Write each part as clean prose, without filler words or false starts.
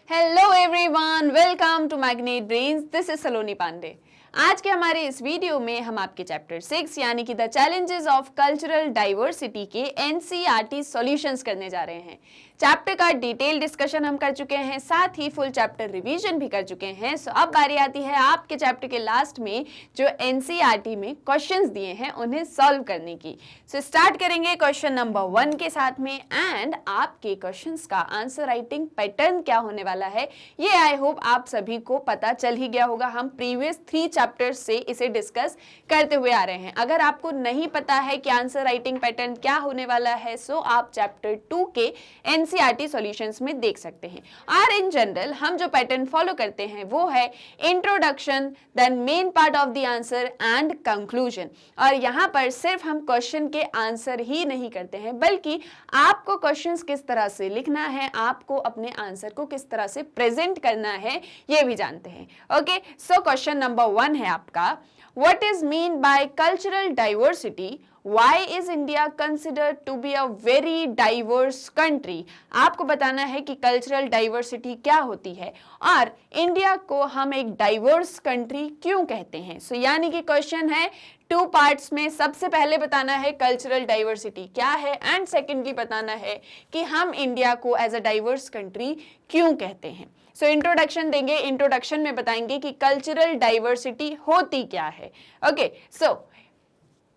Hello everyone, welcome to magnet brains. This is Saloni Pandey. आज के हमारे इस वीडियो में हम आपके चैप्टर 6 यानी कि the challenges of cultural diversity के एनसीईआरटी सॉल्यूशंस करने जा रहे हैं। चैप्टर का डिटेल डिस्कशन हम कर चुके हैं, साथ ही फुल चैप्टर रिवीजन भी कर चुके हैं। सो अब बारी आती है आपके चैप्टर के लास्ट में जो एनसीईआरटी में क्वेश्चंस दिए हैं उन्हें सॉल्व करने की। सो स्टार्ट करेंगे क्वेश्चन नंबर 1 के साथ में, एंड आपके क्वेश्चंस का आंसर राइटिंग पैटर्न क्या होने वाला है ये आई होप आप सभी को पता चल ही गया होगा। हम प्रीवियस 3 चैप्टर्स से इसे डिस्कस करते हुए आ रहे हैं। अगर आपको नहीं पता है कि आंसर राइटिंग पैटर्न क्या होने वाला है, सो आप चैप्टर 2 के एनसीईआरटी सॉल्यूशंस में देख सकते हैं। और इन जनरल हम जो पैटर्न फॉलो करते हैं वो है introduction, then main part of the answer and conclusion. और यहाँ पर सिर्फ हम क्वेश्चन के आंसर ही नहीं करते हैं, बल्कि आपको क्वेश्चंस किस तरह से लिखना है, आपको अपने आंसर को किस तरह से प्रेजेंट करना है ये भी जानते हैं। ओके, सो क्वेश्चन नंबर 1 है आपका, what is mean by cultural diversity? Why is India considered to be a very diverse country? आपको बताना है कि कल्चरल डाइवर्सिटी क्या होती है और इंडिया को हम एक डाइवर्स कंट्री क्यों कहते हैं। सो यानी कि क्वेश्चन है 2 पार्ट्स में। सबसे पहले बताना है कल्चरल डाइवर्सिटी क्या है, एंड सेकेंडली बताना है कि हम इंडिया को एज अ डाइवर्स कंट्री क्यों कहते हैं। सो इंट्रोडक्शन देंगे, इंट्रोडक्शन में बताएंगे कि कल्चरल डाइवर्सिटी होती क्या है। ओके, सो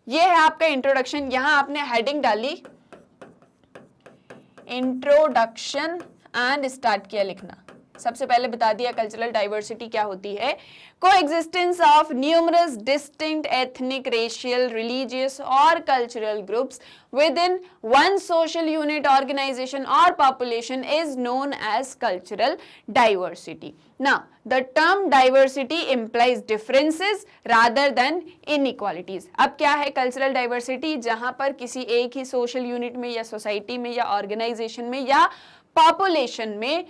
ये है आपका इंट्रोडक्शन। यहां आपने हेडिंग डाली इंट्रोडक्शन एंड स्टार्ट किया लिखना। सबसे पहले बता दिया कल्चरल डाइवर्सिटी क्या होती है। Coexistence of numerous distinct ethnic, racial, religious और cultural groups within one social unit, organization or population is known as cultural diversity. Now, the term diversity implies differences rather than inequalities. अब क्या है cultural diversity? जहां पर किसी एक ही social unit में या सोसाइटी में या ऑर्गेनाइजेशन में या पॉपुलेशन में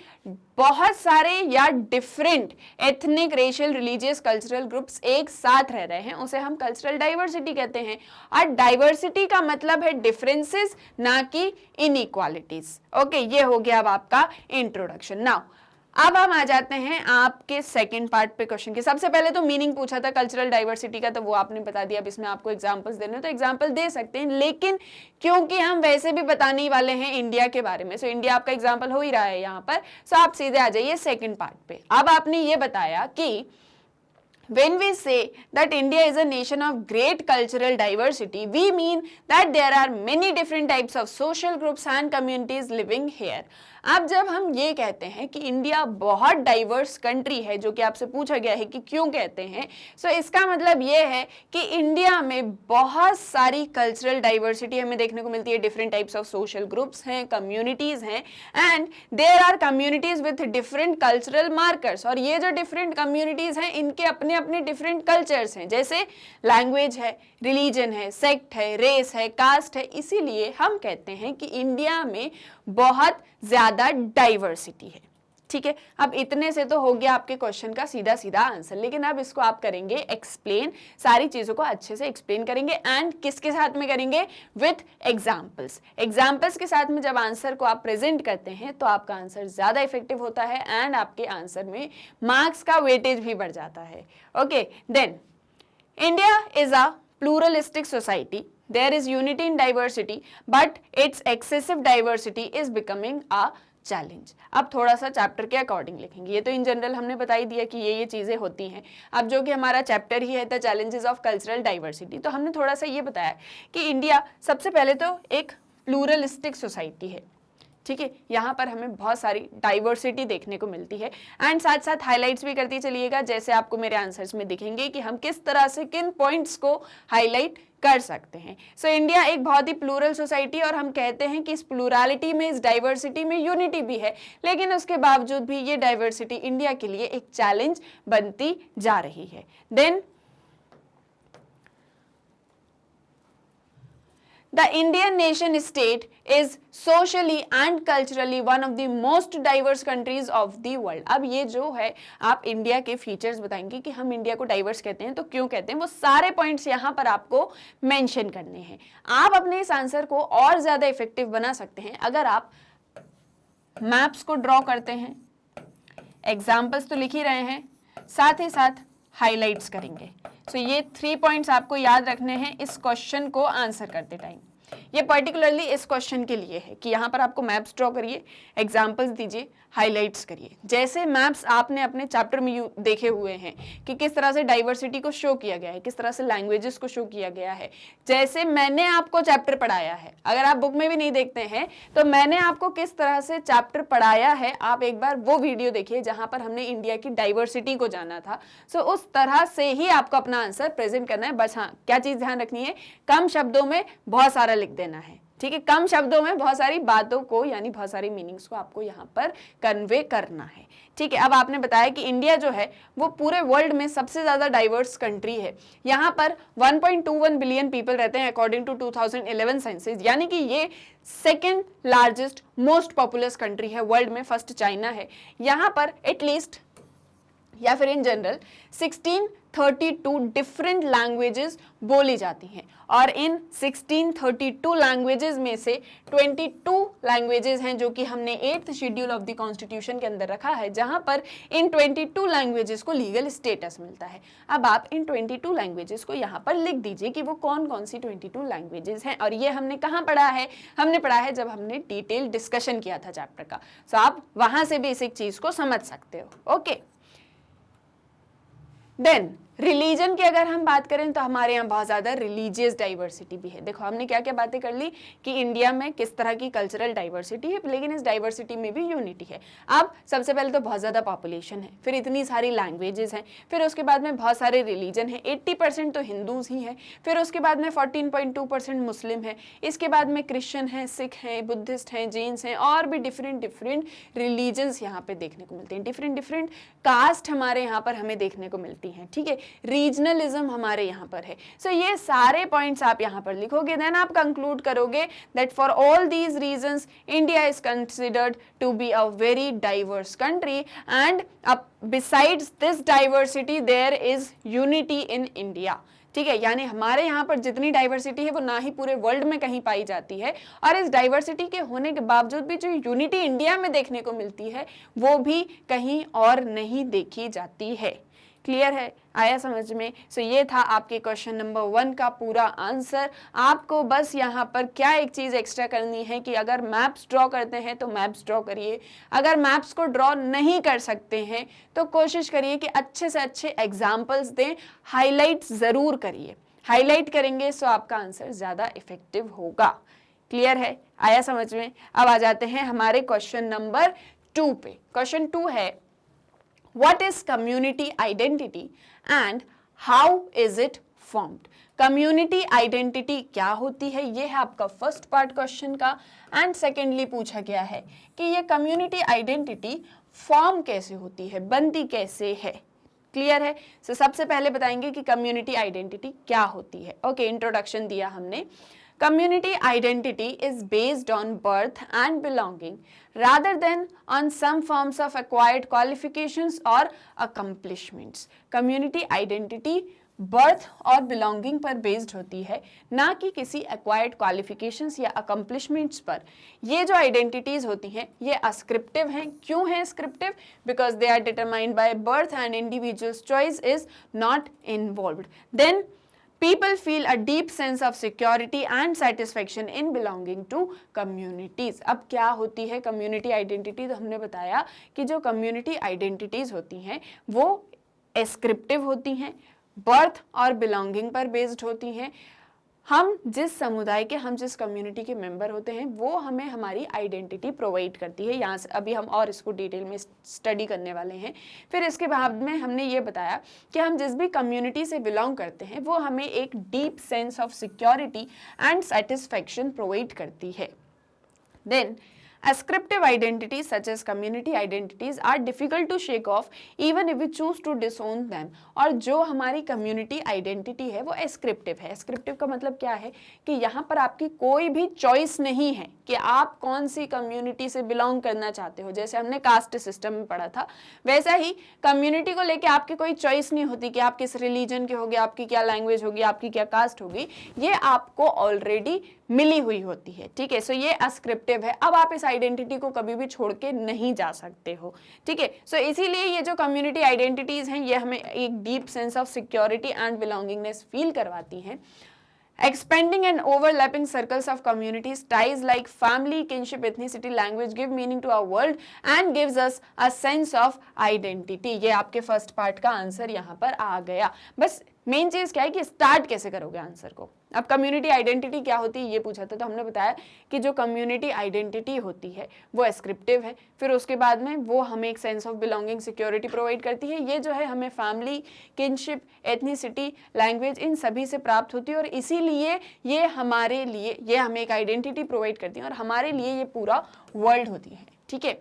बहुत सारे या different ethnic, racial, religious, cultural groups एक साथ रह रहे हैं, उसे हम कल्चरल डाइवर्सिटी कहते हैं। और डाइवर्सिटी का मतलब है डिफरेंसेस, ना कि इनइक्वालिटीज। ओके, ये हो गया अब आपका इंट्रोडक्शन। नाउ अब हम आ जाते हैं आपके सेकंड पार्ट पे क्वेश्चन के। सबसे पहले तो मीनिंग पूछा था कल्चरल डाइवर्सिटी का, तो वो आपने बता दिया। अब इसमें आपको एग्जांपल्स देने हैं तो एग्जांपल दे सकते हैं, लेकिन क्योंकि हम वैसे भी बताने वाले हैं इंडिया के बारे में, सो इंडिया आपका एग्जांपल हो ही रहा है यहाँ पर। सो आप सीधे आ जाइए सेकंड पार्ट पे। अब आपने ये बताया कि when we say that India is a nation of great cultural diversity, we mean that there are many different types of social groups and communities living here. अब जब हम ये कहते हैं कि इंडिया बहुत डाइवर्स कंट्री है, जो कि आपसे पूछा गया है कि क्यों कहते हैं, सो इसका मतलब ये है कि इंडिया में बहुत सारी कल्चरल डाइवर्सिटी हमें देखने को मिलती है। Different types of social groups हैं, कम्युनिटीज हैं, and there are communities with different cultural markers. और ये जो डिफरेंट कम्युनिटीज हैं इनके अपने अपने डिफरेंट कल्चर्स हैं, जैसे लैंग्वेज है, रिलीजन है, सेक्ट है, रेस है, कास्ट है। इसीलिए हम कहते हैं कि इंडिया में बहुत ज्यादा डाइवर्सिटी है। ठीक है, अब इतने से तो हो गया आपके क्वेश्चन का सीधा सीधा आंसर, लेकिन अब इसको आप करेंगे एक्सप्लेन, सारी चीजों को अच्छे से एक्सप्लेन करेंगे, एंड किसके साथ में करेंगे? With examples. एग्जाम्पल्स के साथ में जब आंसर को आप प्रेजेंट करते हैं तो आपका आंसर ज्यादा इफेक्टिव होता है, एंड आपके आंसर में मार्क्स का वेटेज भी बढ़ जाता है। Okay, then India is a pluralistic society. There is unity in diversity, but its excessive diversity is becoming a challenge. अब थोड़ा सा चैप्टर के अकॉर्डिंग लिखेंगे। ये तो इन जनरल हमने बता ही दिया कि ये चीजें होती हैं। अब जो कि हमारा चैप्टर ही है the challenges of cultural diversity, तो हमने थोड़ा सा ये बताया कि इंडिया सबसे पहले तो एक प्लूरलिस्टिक सोसाइटी है। ठीक है, यहाँ पर हमें बहुत सारी डाइवर्सिटी देखने को मिलती है, एंड साथ साथ हाइलाइट्स भी करती चलिएगा, जैसे आपको मेरे आंसर्स में दिखेंगे कि हम किस तरह से किन पॉइंट्स को हाईलाइट कर सकते हैं। सो इंडिया एक बहुत ही प्लूरल सोसाइटी, और हम कहते हैं कि इस प्लूरलिटी में, इस डाइवर्सिटी में यूनिटी भी है, लेकिन उसके बावजूद भी ये डाइवर्सिटी इंडिया के लिए एक चैलेंज बनती जा रही है। Then The Indian nation state is socially and culturally one of the most diverse countries of the world. अब ये जो है आप इंडिया के फीचर्स बताएंगे कि हम इंडिया को डाइवर्स कहते हैं तो क्यों कहते हैं, वो सारे पॉइंट्स यहाँ पर आपको मेंशन करने हैं। आप अपने इस आंसर को और ज्यादा इफेक्टिव बना सकते हैं अगर आप मैप्स को ड्रॉ करते हैं, एग्जाम्पल्स तो लिख ही रहे हैं, साथ ही साथ हाइलाइट्स करेंगे। सो ये 3 पॉइंट्स आपको याद रखने हैं इस क्वेश्चन को आंसर करते टाइम। ये पर्टिकुलरली इस क्वेश्चन के लिए है कि यहाँ पर आपको मैप्स ड्रॉ करिए, एग्जाम्पल्स दीजिए, हाइलाइट्स करिए। जैसे मैप्स आपने अपने चैप्टर में देखे हुए हैं कि किस तरह से डाइवर्सिटी को शो किया गया है, किस तरह से लैंग्वेजेस को शो किया गया है, जैसे मैंने आपको चैप्टर पढ़ाया है। अगर आप बुक में भी नहीं देखते हैं तो मैंने आपको किस तरह से चैप्टर पढ़ाया है, आप एक बार वो वीडियो देखिए जहां पर हमने इंडिया की डाइवर्सिटी को जाना था। सो उस तरह से ही आपको अपना आंसर प्रेजेंट करना है। बस हाँ, क्या चीज ध्यान रखनी है, कम शब्दों में बहुत सारा लिख देना है। ठीक है, कम शब्दों में बहुत सारी बातों को यानी बहुत सारी मीनिंग्स को आपको यहाँ पर कन्वे करना है। ठीक है, अब आपने बताया कि इंडिया जो है वो पूरे वर्ल्ड में सबसे ज्यादा डाइवर्स कंट्री है। यहाँ पर 1.21 बिलियन पीपल रहते हैं अकॉर्डिंग टू 2011 सेंसस, यानी कि ये second largest most populous country है वर्ल्ड में। फर्स्ट चाइना है। यहाँ पर एटलीस्ट या फिर इन जनरल 1632 डिफरेंट लैंग्वेजेस बोली जाती हैं और इन 1632 लैंग्वेजेस में से 22 लैंग्वेजेस हैं जो कि हमने 8th schedule of the constitution के अंदर रखा है, जहां पर इन 22 लैंग्वेजेस को लीगल स्टेटस मिलता है। अब आप इन 22 लैंग्वेजेस को यहाँ पर लिख दीजिए कि वो कौन कौन सी 22 लैंग्वेजेस हैं। और ये हमने कहाँ पढ़ा है, हमने पढ़ा है जब हमने डिटेल डिस्कशन किया था चैप्टर का। सो आप वहां से बेसिक चीज को समझ सकते हो। ओके, देन रिलीजन की अगर हम बात करें तो हमारे यहाँ बहुत ज़्यादा रिलीजियस डाइवर्सिटी भी है। देखो हमने क्या क्या बातें कर ली कि इंडिया में किस तरह की कल्चरल डाइवर्सिटी है, लेकिन इस डाइवर्सिटी में भी यूनिटी है। अब सबसे पहले तो बहुत ज़्यादा पॉपुलेशन है, फिर इतनी सारी लैंग्वेजेस हैं, फिर उसके बाद में बहुत सारे रिलीजन है, 80% तो हिंदूज ही हैं, फिर उसके बाद में 14.2% मुस्लिम है, इसके बाद में क्रिश्चियन है, सिख हैं, बुद्धिस्ट हैं, जैन्स हैं, और भी डिफरेंट डिफरेंट रिलीजन्स यहाँ पे देखने को मिलते हैं। डिफरेंट डिफरेंट कास्ट हमारे यहाँ पर हमें देखने को मिलती हैं। ठीक है, रीजनलिज्म हमारे यहाँ पर है। सो ये सारे पॉइंट्स आप यहाँ पर लिखोगे, देन आप कंक्लूड करोगे that for all these reasons India is considered to be a very diverse country and besides this diversity there is unity in India. ठीक है, यानी हमारे यहाँ पर जितनी डाइवर्सिटी है वो ना ही पूरे वर्ल्ड में कहीं पाई जाती है, और इस डाइवर्सिटी के होने के बावजूद भी जो यूनिटी इंडिया में देखने को मिलती है वो भी कहीं और नहीं देखी जाती है। क्लियर है, आया समझ में? सो ये था आपके क्वेश्चन नंबर 1 का पूरा आंसर। आपको बस यहाँ पर क्या एक चीज एक्स्ट्रा करनी है कि अगर मैप्स ड्रॉ करते हैं तो मैप्स ड्रॉ करिए, अगर मैप्स को ड्रॉ नहीं कर सकते हैं तो कोशिश करिए कि अच्छे से अच्छे एग्जाम्पल्स दें, हाईलाइट्स जरूर करिए। हाईलाइट करेंगे सो आपका आंसर ज्यादा इफेक्टिव होगा। क्लियर है, आया समझ में? अब आ जाते हैं हमारे क्वेश्चन नंबर 2 पे। क्वेश्चन 2 है, What is community identity and how is it formed? Community identity क्या होती है, ये है आपका फर्स्ट पार्ट क्वेश्चन का। एंड सेकेंडली पूछा गया है कि ये कम्युनिटी आइडेंटिटी फॉर्म कैसे होती है, बनती कैसे है। क्लियर है? सो सबसे पहले बताएंगे कि कम्युनिटी आइडेंटिटी क्या होती है। ओके, इंट्रोडक्शन दिया हमने। Community identity is based on birth and belonging rather than on some forms of acquired qualifications or accomplishments. Community identity birth और बिलोंगिंग पर बेस्ड होती है, ना कि किसी एक्वायर्ड क्वालिफिकेशंस या अकम्पलिशमेंट्स पर। ये जो आइडेंटिटीज होती हैं ये अस्क्रिप्टिव हैं। क्यों हैं ascriptive? Because they are determined by birth and individuals choice is not involved. Then people feel a deep sense of security and satisfaction in belonging to communities. अब क्या होती है community identity? तो हमने बताया कि जो community identities होती हैं वो ascriptive होती हैं, birth और belonging पर based होती हैं। हम जिस समुदाय के, हम जिस कम्युनिटी के मेंबर होते हैं वो हमें हमारी आइडेंटिटी प्रोवाइड करती है। यहाँ से अभी हम और इसको डिटेल में स्टडी करने वाले हैं। फिर इसके बाद में हमने ये बताया कि हम जिस भी कम्युनिटी से बिलोंग करते हैं वो हमें एक deep sense of security and satisfaction provide करती है। Then ascriptive identities such as community identities are difficult to shake off even if we choose to disown them. और जो हमारी community identity है वो ascriptive है। ascriptive का मतलब क्या है कि यहाँ पर आपकी कोई भी choice नहीं है कि आप कौन सी community से belong करना चाहते हो। जैसे हमने caste system में पढ़ा था, वैसा ही community को लेके आपकी कोई choice नहीं होती कि आप किस religion के होगे, आपकी क्या language होगी, आपकी क्या caste होगी। ये आपको already मिली हुई होती है, ठीक है। सो ये अस्क्रिप्टिव है। अब आप इस आइडेंटिटी को कभी भी छोड़ के नहीं जा सकते हो, ठीक है। सो इसीलिए ये जो कम्युनिटी आइडेंटिटीज हैं ये हमें एक deep sense of security and belongingness feel करवाती हैं। Expanding and overlapping circles of communities, ties like family, kinship, ethnicity, language give meaning to our world and gives us a sense of identity. ये आपके first part का answer यहाँ पर आ गया। बस main चीज क्या है कि स्टार्ट कैसे करोगे आंसर को। अब कम्युनिटी आइडेंटिटी क्या होती है ये पूछा था, तो हमने बताया कि जो कम्युनिटी आइडेंटिटी होती है वो एस्क्रिप्टिव है, फिर उसके बाद में वो हमें एक sense of belonging, security provide करती है। ये जो है हमें family, kinship, ethnicity, language in सभी से प्राप्त होती है और इसीलिए ये हमारे लिए, ये हमें एक आइडेंटिटी प्रोवाइड करती है और हमारे लिए ये पूरा वर्ल्ड होती है, ठीक है।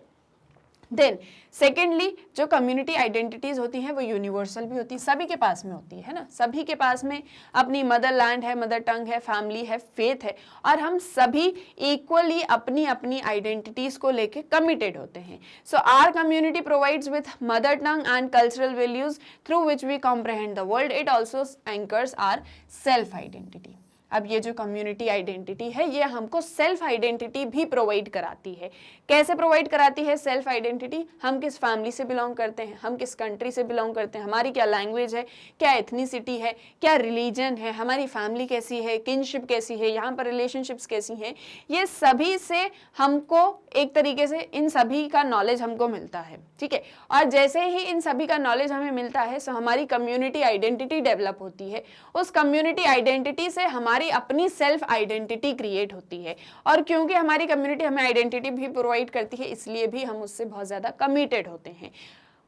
देन सेकेंडली जो कम्युनिटी आइडेंटिटीज होती हैं वो यूनिवर्सल भी होती है, सभी के पास में होती है ना। सभी के पास में अपनी मदर लैंड है, मदर टंग है, फैमिली है, फेथ है और हम सभी इक्वली अपनी अपनी आइडेंटिटीज को लेके कमिटेड होते हैं। So our community provides with mother tongue and cultural values through which we comprehend the world. It also anchors our self identity. अब ये जो कम्युनिटी आइडेंटिटी है ये हमको सेल्फ आइडेंटिटी भी प्रोवाइड कराती है। कैसे प्रोवाइड कराती है सेल्फ आइडेंटिटी? हम किस फैमिली से बिलोंग करते हैं, हम किस कंट्री से बिलोंग करते हैं, हमारी क्या लैंग्वेज है, क्या एथनिसिटी है, क्या रिलीजन है, हमारी फैमिली कैसी है, किनशिप कैसी है, यहाँ पर रिलेशनशिप्स कैसी हैं, ये सभी से हमको एक तरीके से इन सभी का नॉलेज हमको मिलता है, ठीक है। और जैसे ही इन सभी का नॉलेज हमें मिलता है सो हमारी कम्युनिटी आइडेंटिटी डेवलप होती है। उस कम्युनिटी आइडेंटिटी से हमारी अपनी सेल्फ आइडेंटिटी क्रिएट होती है और क्योंकि हमारी कम्युनिटी हमें आइडेंटिटी भी प्रोवाइड करती है इसलिए भी हम उससे बहुत ज्यादा कमिटेड होते हैं।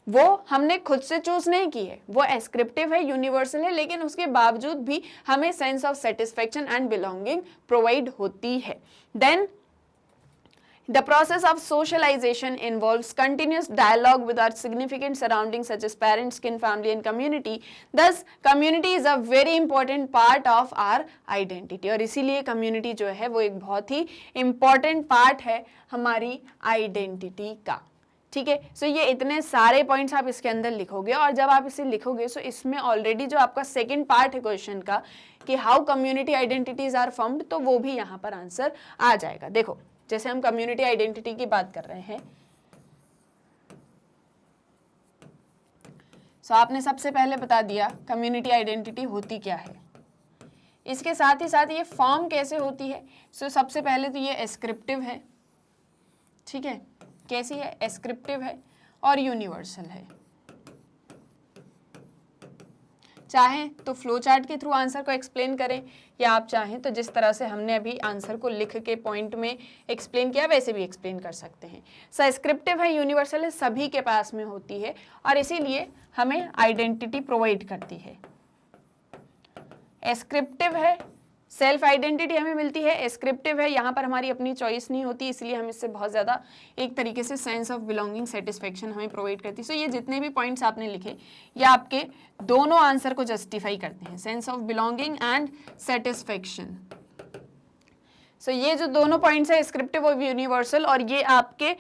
वो हमने खुद से चूज नहीं की है, वो एस्क्रिप्टिव है, यूनिवर्सल है, लेकिन उसके बावजूद भी हमें sense of satisfaction and belonging provide होती है। Then the process of socialization involves continuous dialogue with our significant surroundings such as parents, kin, family and community. Thus, community is a very important part of our identity. और इसीलिए community जो है वो एक बहुत ही important part है हमारी identity का, ठीक है। सो ये इतने सारे पॉइंट्स आप इसके अंदर लिखोगे और जब आप इसे लिखोगे सो इसमें ऑलरेडी जो आपका सेकंड पार्ट है क्वेश्चन का कि how community identities are formed, तो वो भी यहाँ पर आंसर आ जाएगा। देखो जैसे हम कम्युनिटी आइडेंटिटी की बात कर रहे हैं, सो आपने सबसे पहले बता दिया कम्युनिटी आइडेंटिटी होती क्या है। इसके साथ ही साथ ये फॉर्म कैसे होती है। सो सबसे पहले तो ये एस्क्रिप्टिव है, ठीक है। कैसी है? एस्क्रिप्टिव है और यूनिवर्सल है। चाहें तो फ्लो चार्ट के थ्रू आंसर को एक्सप्लेन करें या आप चाहें तो जिस तरह से हमने अभी आंसर को लिख के पॉइंट में एक्सप्लेन किया वैसे भी एक्सप्लेन कर सकते हैं। सो एस्क्रिप्टिव है, यूनिवर्सल है, सभी के पास में होती है और इसीलिए हमें आइडेंटिटी प्रोवाइड करती है। एस्क्रिप्टिव है, सेल्फ आइडेंटिटी हमें मिलती है। एस्क्रिप्टिव है, यहाँ पर हमारी अपनी चॉइस नहीं होती इसलिए हम इससे बहुत ज़्यादा एक तरीके से सेंस ऑफ बिलोंगिंग, सेटिस्फेक्शन हमें प्रोवाइड करती है। सो ये जितने भी पॉइंट्स आपने लिखे ये आपके दोनों आंसर को जस्टिफाई करते हैं, sense of belonging and satisfaction. So ये जो दोनों पॉइंट्स है एस्क्रिप्टिव और यूनिवर्सल, और ये आपके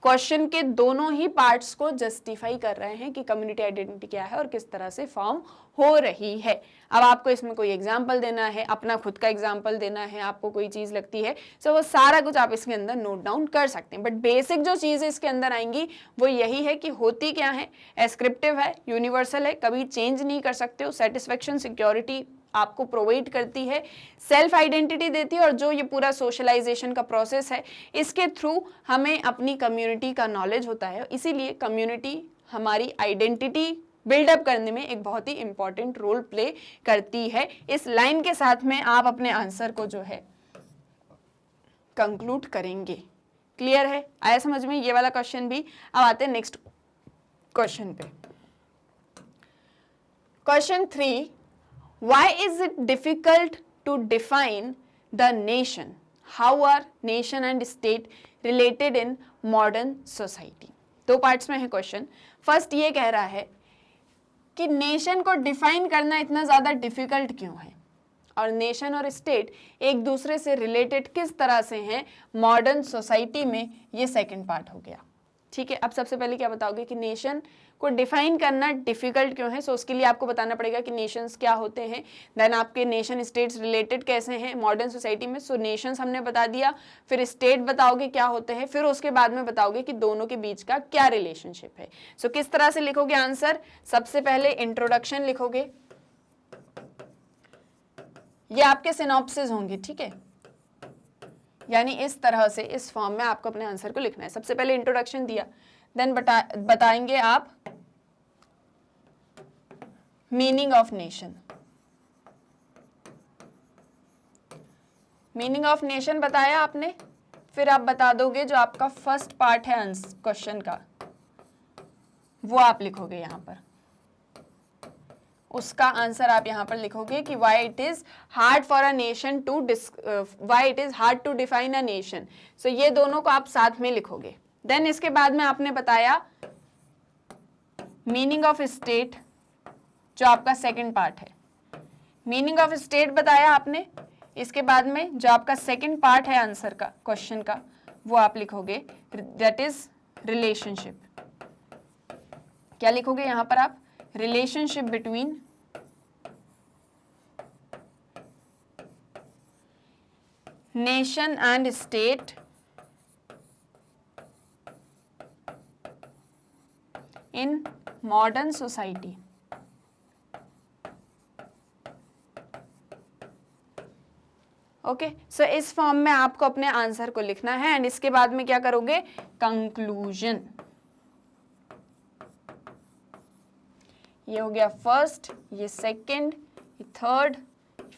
क्वेश्चन के दोनों ही पार्ट्स को जस्टिफाई कर रहे हैं कि कम्युनिटी आइडेंटिटी क्या है और किस तरह से फॉर्म हो रही है। अब आपको इसमें कोई एग्जाम्पल देना है, अपना खुद का एग्जाम्पल देना है, आपको कोई चीज़ लगती है सो वो सारा कुछ आप इसके अंदर नोट डाउन कर सकते हैं। बट बेसिक जो चीज़ें इसके अंदर आएंगी वो यही है कि होती क्या है, एस्क्रिप्टिव है, यूनिवर्सल है, कभी चेंज नहीं कर सकते हो, सेटिस्फेक्शन, सिक्योरिटी आपको प्रोवाइड करती है, सेल्फ आइडेंटिटी देती है और जो ये पूरा सोशलाइजेशन का प्रोसेस है इसके थ्रू हमें अपनी कम्युनिटी का नॉलेज होता है। इसीलिए कम्युनिटी हमारी आइडेंटिटी बिल्डअप करने में एक बहुत ही इंपॉर्टेंट रोल प्ले करती है। इस लाइन के साथ में आप अपने आंसर को जो है कंक्लूड करेंगे। क्लियर है? आया समझ में ये वाला क्वेश्चन भी। अब आते हैं नेक्स्ट क्वेश्चन पे। Question 3, why is it difficult to define the nation? How are nation and state related in modern society? दो पार्ट्स में है क्वेश्चन। फर्स्ट ये कह रहा है कि नेशन को डिफाइन करना इतना ज़्यादा डिफिकल्ट क्यों है और नेशन और स्टेट एक दूसरे से रिलेटेड किस तरह से हैं मॉडर्न सोसाइटी में, ये सेकंड पार्ट हो गया। ठीक है, अब सबसे पहले क्या बताओगे कि नेशन को डिफाइन करना डिफिकल्ट क्यों है। सो उसके लिए आपको बताना पड़ेगा कि नेशंस क्या होते हैं, देन आपके नेशन स्टेट्स रिलेटेड कैसे हैं मॉडर्न सोसाइटी में। सो नेशंस हमने बता दिया, फिर स्टेट बताओगे क्या होते हैं, फिर उसके बाद में बताओगे कि दोनों के बीच का क्या रिलेशनशिप है। सो किस तरह से लिखोगे आंसर, सबसे पहले इंट्रोडक्शन लिखोगे, ये आपके सिनॉप्सिस होंगे, ठीक है, यानी इस तरह से इस फॉर्म में आपको अपने आंसर को लिखना है। सबसे पहले इंट्रोडक्शन दिया, देन बताएंगे आप meaning of nation, meaning of nation बताया आपने, फिर आप बता दोगे जो आपका फर्स्ट पार्ट है क्वेश्चन का वो आप लिखोगे यहां पर, उसका आंसर आप यहां पर लिखोगे कि why it is hard for a nation to why it is hard to define a nation. So ये दोनों को आप साथ में लिखोगे। देन इसके बाद में आपने बताया मीनिंग ऑफ स्टेट, जो आपका सेकंड पार्ट है, मीनिंग ऑफ स्टेट बताया आपने। इसके बाद में जो आपका सेकंड पार्ट है आंसर का, क्वेश्चन का, वो आप लिखोगे दैट इज रिलेशनशिप। क्या लिखोगे यहां पर आप, relationship between nation and state in modern society. Okay, so इस फॉर्म में आपको अपने आंसर को लिखना है एंड इसके बाद में क्या करोगे, कंक्लूजन। ये हो गया फर्स्ट, ये सेकंड, ये थर्ड,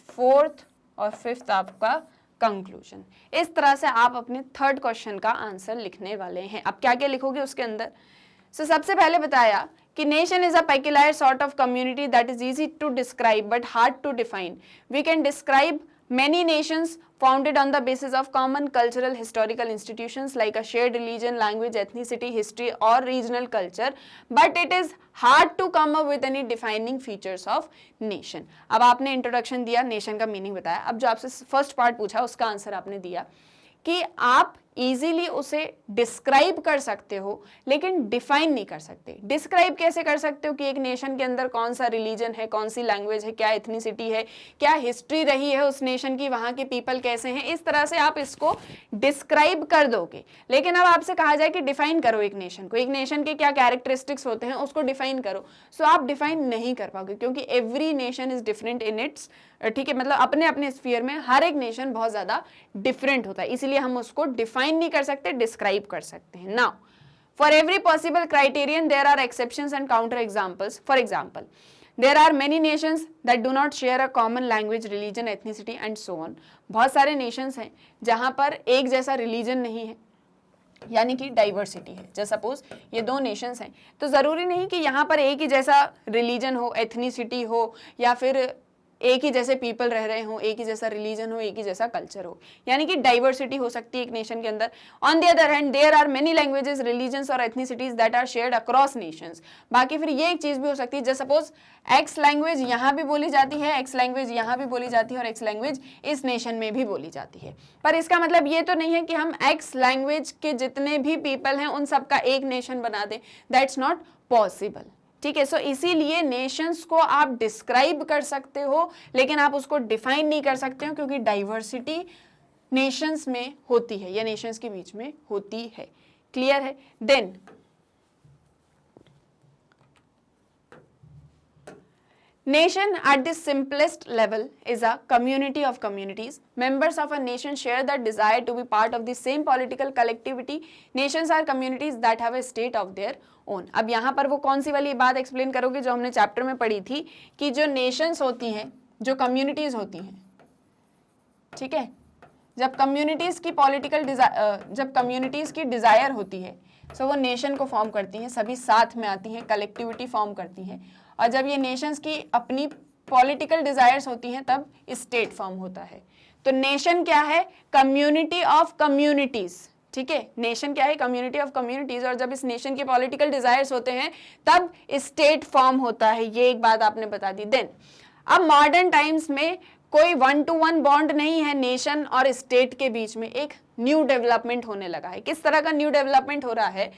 फोर्थ और फिफ्थ आपका कंक्लूजन। इस तरह से आप अपने थर्ड क्वेश्चन का आंसर लिखने वाले हैं। अब क्या क्या लिखोगे उसके अंदर, सबसे पहले बताया कि nation is a peculiar sort of community that is easy to describe but hard to define. We can describe many nations founded on the basis of common cultural historical institutions like a shared religion, language, ethnicity, history or regional culture, but it is hard to come up with any defining features of nation. अब आपने introduction दिया, nation का meaning बताया, अब जो आपसे first part पूछा उसका आंसर आपने दिया कि आप इजीली उसे डिस्क्राइब कर सकते हो लेकिन डिफाइन नहीं कर सकते। डिस्क्राइब कैसे कर सकते हो कि एक नेशन के अंदर कौन सा रिलीजन है, कौन सी लैंग्वेज है, क्या एथनिसिटी है, क्या हिस्ट्री रही है उस नेशन की, वहाँ के पीपल कैसे हैं, इस तरह से आप इसको डिस्क्राइब कर दोगे। लेकिन अब आपसे कहा जाए कि डिफाइन करो एक नेशन को, एक नेशन के क्या कैरेक्टरिस्टिक्स होते हैं उसको डिफाइन करो, सो आप डिफाइन नहीं कर पाओगे क्योंकि every nation is different in its, ठीक है, मतलब अपने अपने स्फीयर में हर एक नेशन बहुत ज्यादा डिफरेंट होता है, इसीलिए हम उसको डिफाइन नहीं कर सकते, डिस्क्राइब कर सकते हैं। Now for every possible criterion there are exceptions and counter examples. For example, there are many nations that do not share a common language, religion, ethnicity and so on. बहुत सारे Nations हैं जहां पर एक जैसा रिलीजन नहीं है, यानी कि डाइवर्सिटी है। जैसे सपोज ये दो नेशंस हैं तो जरूरी नहीं कि यहाँ पर एक ही जैसा रिलीजन हो, एथनिसिटी हो, या फिर एक ही जैसे पीपल रह रहे हो, एक ही जैसा रिलीजन हो, एक ही जैसा कल्चर हो, यानी कि डाइवर्सिटी हो सकती है एक नेशन के अंदर। On the other hand there are many languages, religions और ethnicities that are shared across nations. बाकी फिर ये एक चीज भी हो सकती है, जैसे सपोज एक्स लैंग्वेज यहाँ भी बोली जाती है, एक्स लैंग्वेज यहाँ भी बोली जाती है और एक्स लैंग्वेज इस नेशन में भी बोली जाती है, पर इसका मतलब ये तो नहीं है कि हम एक्स लैंग्वेज के जितने भी पीपल हैं उन सबका एक नेशन बना दें, दैट्स नॉट पॉसिबल। ठीक है, सो इसीलिए नेशंस को आप डिस्क्राइब कर सकते हो लेकिन आप उसको डिफाइन नहीं कर सकते हो क्योंकि डाइवर्सिटी नेशंस में होती है या नेशंस के बीच में होती है। क्लियर है? Then nation at the simplest level is a community of communities. Members of a nation share the desire to be part of the same political collectivity. Nations are communities that have a state of their own. अब यहाँ पर वो कौन सी वाली बात explain करोगे जो हमने चैप्टर में पढ़ी थी कि जो नेशंस होती हैं, जो कम्युनिटीज होती हैं, ठीक है, जब कम्युनिटीज की जब कम्युनिटीज की डिजायर होती है तो वो नेशन को फॉर्म करती हैं, सभी साथ में आती हैं, कलेक्टिविटी फॉर्म करती हैं, और जब ये नेशंस की अपनी पॉलिटिकल डिजायर्स होती हैं तब स्टेट फॉर्म होता है। तो नेशन क्या है? Community of communities. ठीक है, नेशन क्या है? कम्युनिटी ऑफ कम्युनिटीज, और जब इस नेशन के पॉलिटिकल डिजायर्स होते हैं तब स्टेट फॉर्म होता है। ये एक बात आपने बता दी। देन अब मॉडर्न टाइम्स में कोई 1-to-1 बॉन्ड नहीं है नेशन और स्टेट के बीच में, एक न्यू डेवलपमेंट होने लगा है। किस तरह का न्यू डेवलपमेंट हो रहा है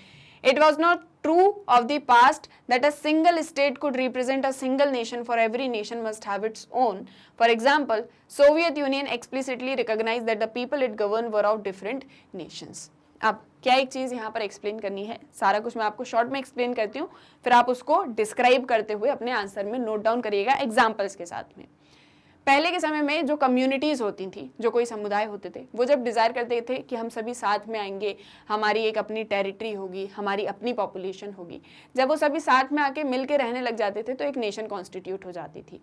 It was not true of the past that a single state could represent a single nation, for every nation must have its own. For example, Soviet Union explicitly recognized that the people it governed were of different nations. अब क्या एक चीज यहाँ पर explain करनी है, सारा कुछ मैं आपको शॉर्ट में एक्सप्लेन करती हूँ, फिर आप उसको डिस्क्राइब करते हुए अपने आंसर में नोट डाउन करिएगा एग्जाम्पल्स के साथ में। पहले के समय में जो कम्युनिटीज़ होती थी, जो कोई समुदाय होते थे, वो जब डिज़ायर करते थे कि हम सभी साथ में आएंगे, हमारी एक अपनी टेरिटरी होगी, हमारी अपनी पॉपुलेशन होगी, जब वो सभी साथ में आके मिल के रहने लग जाते थे तो एक नेशन कॉन्स्टिट्यूट हो जाती थी।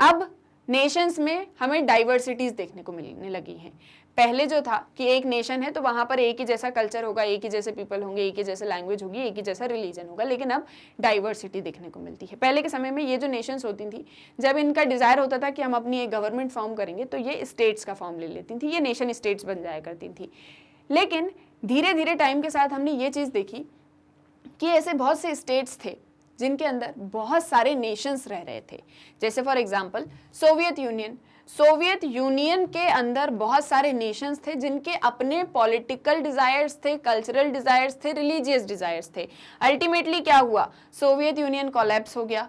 अब नेशंस में हमें डाइवर्सिटीज़ देखने को मिलने लगी हैं। पहले जो था कि एक नेशन है तो वहाँ पर एक ही जैसा कल्चर होगा, एक ही जैसे पीपल होंगे, एक ही जैसे लैंग्वेज होगी, एक ही जैसा रिलीजन होगा, लेकिन अब डाइवर्सिटी देखने को मिलती है। पहले के समय में ये जो नेशंस होती थी, जब इनका डिज़ायर होता था कि हम अपनी एक गवर्नमेंट फॉर्म करेंगे तो ये स्टेट्स का फॉर्म ले लेती थी, ये नेशन स्टेट्स बन जाया करती थी। लेकिन धीरे धीरे टाइम के साथ हमने ये चीज़ देखी कि ऐसे बहुत से स्टेट्स थे जिनके अंदर बहुत सारे नेशंस रह रहे थे। जैसे फॉर एग्जांपल सोवियत यूनियन के अंदर बहुत सारे नेशंस थे जिनके अपने पॉलिटिकल डिजायर्स थे, कल्चरल डिजायर्स थे, रिलीजियस डिजायर्स थे। अल्टीमेटली क्या हुआ, सोवियत यूनियन कोलैप्स हो गया,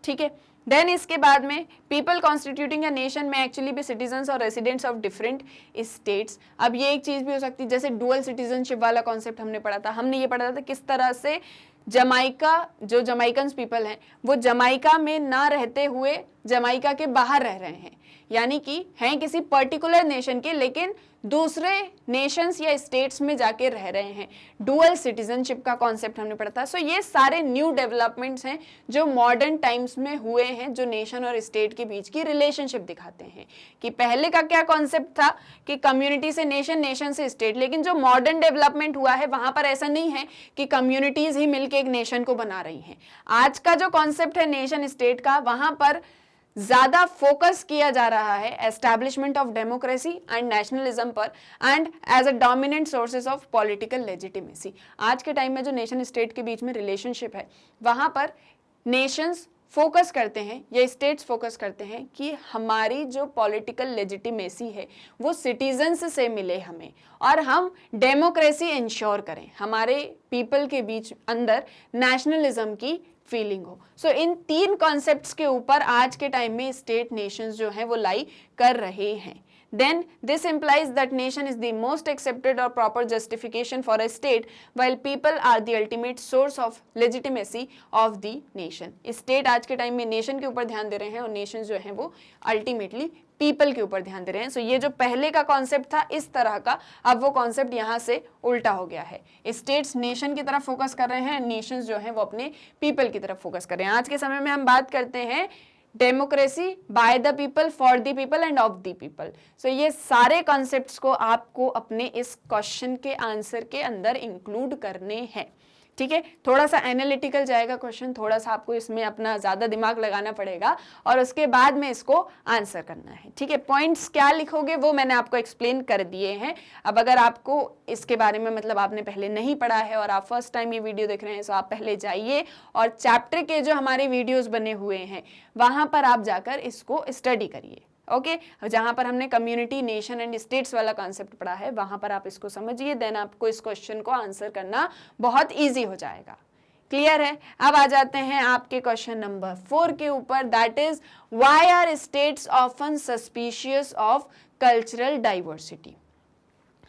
ठीक है। देन इसके बाद में पीपल कॉन्स्टिट्यूटिंग अ नेशन में एक्चुअली भी सिटीजन्स और रेसिडेंट्स ऑफ डिफरेंट स्टेट्स। अब ये एक चीज़ भी हो सकती है, जैसे डुअल सिटीजनशिप वाला कॉन्सेप्ट हमने पढ़ा था, हमने ये पढ़ा था किस तरह से जमाइका, जो जमाइकन पीपल हैं वो जमाइका में ना रहते हुए जमाइका के बाहर रह रहे हैं, यानी कि हैं किसी पर्टिकुलर नेशन के लेकिन दूसरे नेशंस या स्टेट्स में जाके रह रहे हैं। डुअल सिटीजनशिप का कॉन्सेप्ट हमने पढ़ा था। सो ये सारे न्यू डेवलपमेंट्स हैं जो मॉडर्न टाइम्स में हुए हैं, जो नेशन और स्टेट के बीच की रिलेशनशिप दिखाते हैं। कि पहले का क्या कॉन्सेप्ट था कि कम्युनिटी से नेशन, नेशन से स्टेट, लेकिन जो मॉडर्न डेवलपमेंट हुआ है वहां पर ऐसा नहीं है कि कम्युनिटीज ही मिलकर एक नेशन को बना रही हैं। आज का जो कॉन्सेप्ट है नेशन स्टेट का, वहां पर ज्यादा फोकस किया जा रहा है establishment of democracy and nationalism पर, and as a dominant sources of political legitimacy. आज के टाइम में जो नेशन स्टेट के बीच में रिलेशनशिप है, वहां पर नेशंस फोकस करते हैं या स्टेट्स फोकस करते हैं कि हमारी जो पॉलिटिकल लेजिटिमेसी है वो सिटीजन्स से मिले हमें, और हम डेमोक्रेसी इंश्योर करें, हमारे पीपल के बीच अंदर नेशनलिज्म की फीलिंग हो। सो इन तीन कॉन्सेप्ट्स के ऊपर आज के टाइम में स्टेट नेशंस जो हैं वो लाई कर रहे हैं। Then this implies that nation is the most accepted or proper justification for a state, while people are the ultimate source of legitimacy of the nation. State आज के टाइम में नेशन के ऊपर ध्यान दे रहे हैं और नेशन जो है वो अल्टीमेटली पीपल के ऊपर ध्यान दे रहे हैं। सो ये जो पहले का कॉन्सेप्ट था इस तरह का, अब वो कॉन्सेप्ट यहाँ से उल्टा हो गया है। स्टेट्स नेशन की तरफ फोकस कर रहे हैं, नेशंस जो है वो अपने पीपल की तरफ फोकस कर रहे हैं। आज के समय में हम बात करते हैं democracy by the people, for the people and of the people. So ये सारे कॉन्सेप्ट्स को आपको अपने इस क्वेश्चन के आंसर के अंदर इंक्लूड करने हैं, ठीक है। थोड़ा सा एनालिटिकल जाएगा क्वेश्चन, थोड़ा सा आपको इसमें अपना ज़्यादा दिमाग लगाना पड़ेगा और उसके बाद में इसको आंसर करना है, ठीक है। पॉइंट्स क्या लिखोगे वो मैंने आपको एक्सप्लेन कर दिए हैं। अब अगर आपको इसके बारे में मतलब आपने पहले नहीं पढ़ा है और आप फर्स्ट टाइम ये वीडियो देख रहे हैं, तो आप पहले जाइए और चैप्टर के जो हमारे वीडियोज़ बने हुए हैं वहाँ पर आप जाकर इसको स्टडी करिए, ओके। जहां पर हमने कम्युनिटी, नेशन एंड स्टेट्स वाला कॉन्सेप्ट पढ़ा है वहां पर आप इसको समझिए, देन आपको इस क्वेश्चन को आंसर करना बहुत इजी हो जाएगा। क्लियर है। अब आ जाते हैं आपके क्वेश्चन नंबर 4 के ऊपर, that is why are states often suspicious of cultural diversity.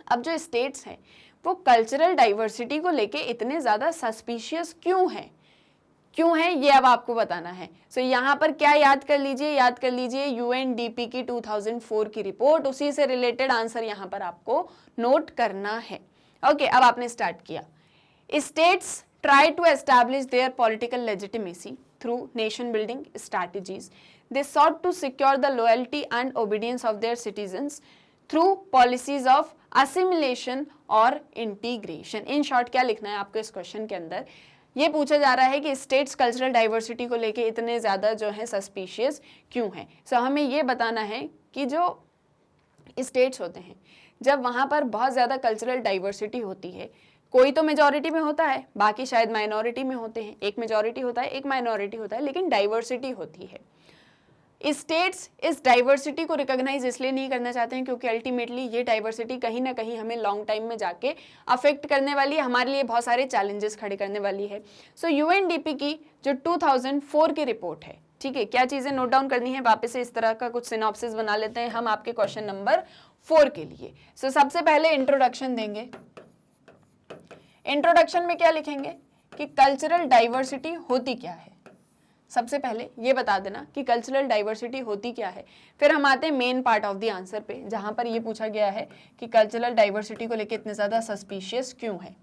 अब जो स्टेट्स हैं वो कल्चरल डाइवर्सिटी को लेके इतने ज्यादा सस्पिशियस क्यों है ये अब आपको बताना है। सो यहाँ पर क्या याद कर लीजिए UNDP की 2004 की रिपोर्ट, उसी से रिलेटेड आंसर यहाँ पर आपको नोट करना है, ओके। अब आपने स्टार्ट किया। States try to establish their political legitimacy through nation building strategies. They sought to secure the loyalty and obedience of their citizens through policies of assimilation और integration. In short क्या लिखना है आपको इस question के अंदर, ये पूछा जा रहा है कि स्टेट्स कल्चरल डाइवर्सिटी को लेके इतने ज़्यादा जो है सस्पिशियस क्यों हैं। सो हमें ये बताना है कि जो स्टेट्स होते हैं जब वहाँ पर बहुत ज़्यादा कल्चरल डाइवर्सिटी होती है, कोई तो मेजॉरिटी में होता है, बाकी शायद माइनॉरिटी में होते हैं, एक मेजॉरिटी होता है, एक माइनॉरिटी होता है, लेकिन डाइवर्सिटी होती है। स्टेट्स इस डाइवर्सिटी को रिकॉग्नाइज इसलिए नहीं करना चाहते हैं क्योंकि अल्टीमेटली ये डाइवर्सिटी कहीं ना कहीं हमें लॉन्ग टाइम में जाके अफेक्ट करने वाली है, हमारे लिए बहुत सारे चैलेंजेस खड़े करने वाली है। सो यूएनडीपी की जो 2004 की रिपोर्ट है, ठीक है, क्या चीजें नोट डाउन करनी है, वापस से इस तरह का कुछ सिनॉप्सिस बना लेते हैं हम आपके क्वेश्चन नंबर 4 के लिए। सो सबसे पहले इंट्रोडक्शन देंगे। इंट्रोडक्शन में क्या लिखेंगे कि कल्चरल डाइवर्सिटी होती क्या है। सबसे पहले ये बता देना कि कल्चरल डाइवर्सिटी होती क्या है। फिर हम आते हैं main part of the answer पे, जहां पर ये पूछा गया है कि कल्चरल डाइवर्सिटी को लेकर इतने ज्यादा सस्पिशियस क्यों है।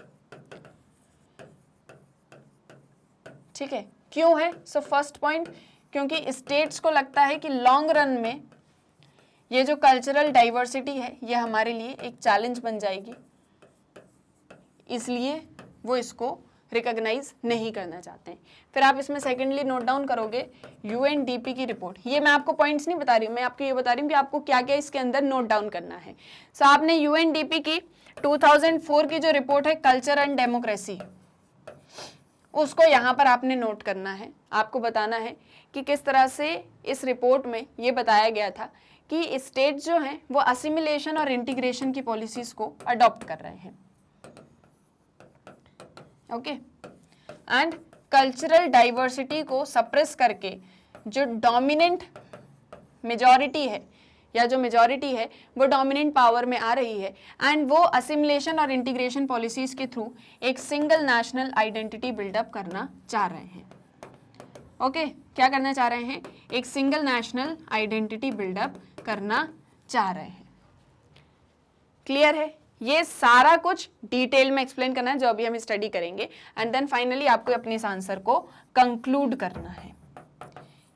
ठीक है, क्यों है? सो फर्स्ट पॉइंट, क्योंकि स्टेट्स को लगता है कि लॉन्ग रन में ये जो कल्चरल डाइवर्सिटी है ये हमारे लिए एक चैलेंज बन जाएगी, इसलिए वो इसको रिकॉग्नाइज नहीं करना चाहते हैं। फिर आप इसमें सेकेंडली नोट डाउन करोगे यूएनडीपी की रिपोर्ट। ये मैं आपको पॉइंट्स नहीं बता रही हूँ, मैं आपको ये बता रही हूँ कि आपको क्या क्या इसके अंदर नोट डाउन करना है। सो आपने यूएनडीपी की 2004 की जो रिपोर्ट है कल्चर एंड डेमोक्रेसी, उसको यहाँ पर आपने नोट करना है। आपको बताना है कि किस तरह से इस रिपोर्ट में ये बताया गया था कि स्टेट जो हैं वो असिमिलेशन और इंटीग्रेशन की पॉलिसीज को अडॉप्ट कर रहे हैं। ओके, एंड कल्चरल डाइवर्सिटी को सप्रेस करके जो डोमिनेंट मेजॉरिटी है या जो मेजॉरिटी है वो डोमिनेंट पावर में आ रही है, एंड वो असिमिलेशन और इंटीग्रेशन पॉलिसीज के थ्रू एक सिंगल नेशनल आइडेंटिटी बिल्डअप करना चाह रहे हैं। ओके, क्या करना चाह रहे हैं? एक सिंगल नेशनल आइडेंटिटी बिल्डअप करना चाह रहे हैं। क्लियर है? ये सारा कुछ डिटेल में एक्सप्लेन करना है जो अभी हम स्टडी करेंगे, एंड देन फाइनली आपको अपने इस आंसर को कंक्लूड करना है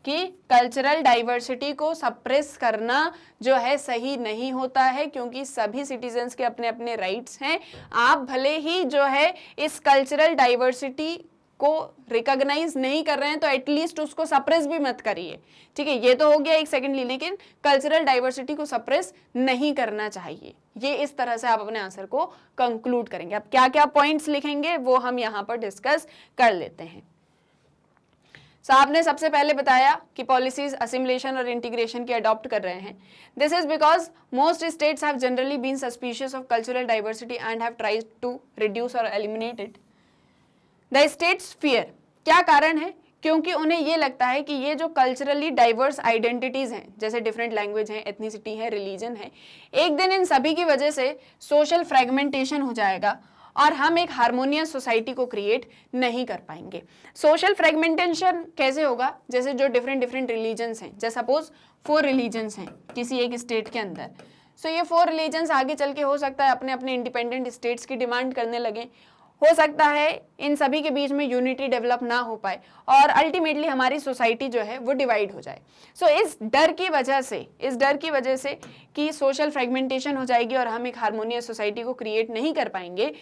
कि कल्चरल डाइवर्सिटी को सप्रेस करना जो है सही नहीं होता है, क्योंकि सभी सिटीजन्स के अपने अपने राइट्स हैं। आप भले ही जो है इस कल्चरल डाइवर्सिटी को रिकॉग्नाइज नहीं कर रहे हैं तो एटलीस्ट उसको सप्रेस भी मत करिए। ठीक है, ये तो हो गया एक सेकेंडली, लेकिन कल्चरल डाइवर्सिटी को सप्रेस नहीं करना चाहिए। ये इस तरह से आप अपने आंसर को कंक्लूड करेंगे। अब क्या क्या पॉइंट्स लिखेंगे वो हम यहाँ पर डिस्कस कर लेते हैं। साहब ने सबसे पहले बताया कि पॉलिसीज असिमिलेशन और इंटीग्रेशन की अडॉप्ट कर रहे हैं। This is because most states have generally been suspicious of cultural diversity and have tried to reduce और eliminate it. The states fear, क्या कारण है? क्योंकि उन्हें ये लगता है कि ये जो कल्चरली डाइवर्स आइडेंटिटीज हैं, जैसे डिफरेंट लैंग्वेज हैं, एथनिसिटी है, रिलीजन है, एक दिन इन सभी की वजह से सोशल फ्रेगमेंटेशन हो जाएगा और हम एक हार्मोनियस सोसाइटी को क्रिएट नहीं कर पाएंगे। सोशल फ्रेगमेंटेशन कैसे होगा? जैसे जो डिफरेंट डिफरेंट रिलीजन्स हैं, जैसे सपोज 4 रिलीजन्स हैं किसी एक स्टेट के अंदर, सो ये 4 रिलीजन्स आगे चल के हो सकता है अपने अपने इंडिपेंडेंट स्टेट्स की डिमांड करने लगे, हो सकता है इन सभी के बीच में यूनिटी डेवलप ना हो पाए और अल्टीमेटली हमारी सोसाइटी जो है वो डिवाइड हो जाए। सो इस डर की वजह से कि सोशल फ्रेगमेंटेशन हो जाएगी और हम एक हार्मोनियस सोसाइटी को क्रिएट नहीं कर पाएंगे,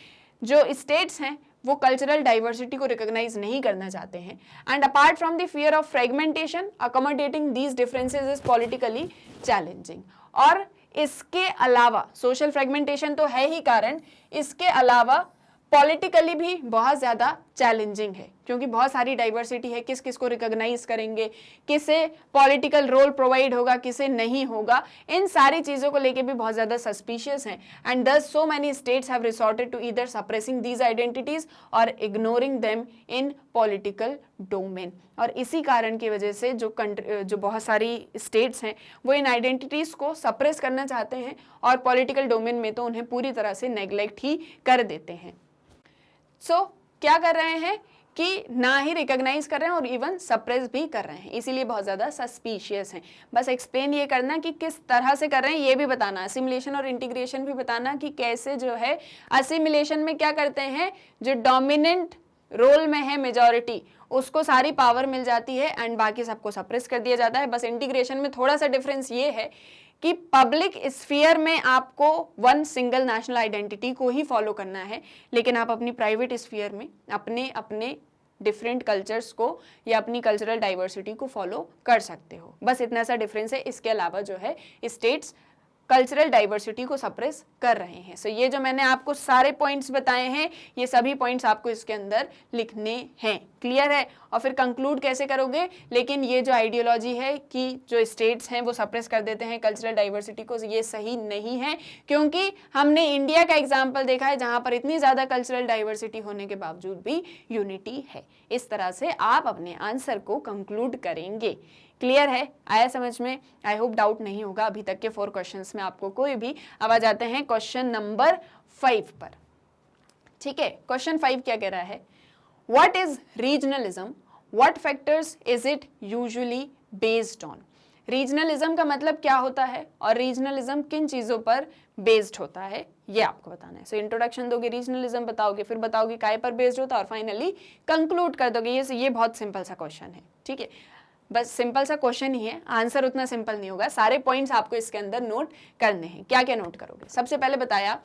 जो स्टेट्स हैं वो कल्चरल डाइवर्सिटी को रिकॉग्नाइज नहीं करना चाहते हैं। And apart from the fear of fragmentation, accommodating these differences is politically challenging. और इसके अलावा सोशल फ्रेगमेंटेशन तो है ही कारण, इसके अलावा पॉलिटिकली भी बहुत ज़्यादा चैलेंजिंग है, क्योंकि बहुत सारी डाइवर्सिटी है, किस किस को रिकॉग्नाइज करेंगे, किसे पॉलिटिकल रोल प्रोवाइड होगा, किसे नहीं होगा, इन सारी चीज़ों को लेके भी बहुत ज़्यादा सस्पिशियस हैं। And thus so many states have resorted to either suppressing these identities और ignoring them in political domain. और इसी कारण की वजह से जो बहुत सारी स्टेट्स हैं वो इन आइडेंटिटीज़ को सप्रेस करना चाहते हैं और पॉलिटिकल डोमेन में तो उन्हें पूरी तरह से नेग्लेक्ट ही कर देते हैं। सो क्या कर रहे हैं कि ना ही रिकॉग्नाइज कर रहे हैं और इवन सप्रेस भी कर रहे हैं, इसीलिए बहुत ज़्यादा सस्पिशियस हैं। बस एक्सप्लेन ये करना कि किस तरह से कर रहे हैं, ये भी बताना, असिमिलेशन और इंटीग्रेशन भी बताना कि कैसे जो है असिमिलेशन में क्या करते हैं, जो डोमिनेंट रोल में है मेजॉरिटी उसको सारी पावर मिल जाती है एंड बाकी सबको सप्रेस कर दिया जाता है। बस इंटीग्रेशन में थोड़ा सा डिफरेंस ये है कि पब्लिक स्फीयर में आपको वन सिंगल नेशनल आइडेंटिटी को ही फॉलो करना है, लेकिन आप अपनी प्राइवेट स्फीयर में अपने अपने डिफरेंट कल्चर्स को या अपनी कल्चरल डाइवर्सिटी को फॉलो कर सकते हो। बस इतना सा डिफरेंस है। इसके अलावा जो है स्टेट्स कल्चरल डाइवर्सिटी को सप्रेस कर रहे हैं। सो ये जो मैंने आपको सारे पॉइंट्स बताए हैं, ये सभी पॉइंट्स आपको इसके अंदर लिखने हैं। क्लियर है? और फिर कंक्लूड कैसे करोगे? लेकिन ये जो आइडियोलॉजी है कि जो स्टेट्स हैं वो सप्रेस कर देते हैं कल्चरल डाइवर्सिटी को, ये सही नहीं है, क्योंकि हमने इंडिया का एग्जाम्पल देखा है जहां पर इतनी ज्यादा कल्चरल डाइवर्सिटी होने के बावजूद भी यूनिटी है। इस तरह से आप अपने आंसर को कंक्लूड करेंगे। क्लियर है? आया समझ में? आई होप डाउट नहीं होगा अभी तक के 4 क्वेश्चंस में आपको कोई भी। अब आ जाते हैं क्वेश्चन नंबर 5 पर। ठीक है, क्वेश्चन 5 क्या कह रहा है? What is regionalism? What factors is it usually based on? Regionalism का मतलब क्या होता है और रीजनलिज्म किन चीजों पर बेस्ड होता है, ये आपको बताना है। सो इंट्रोडक्शन दोगे, रीजनलिज्म बताओगे, फिर बताओगे काय पर बेस्ड होता है, और फाइनली कंक्लूड कर दोगे। ये बहुत सिंपल सा क्वेश्चन है। ठीक है, बस सिंपल सा क्वेश्चन ही है, आंसर उतना सिंपल नहीं होगा। सारे पॉइंट्स आपको इसके अंदर नोट करने हैं। क्या क्या नोट करोगे? सबसे पहले बताया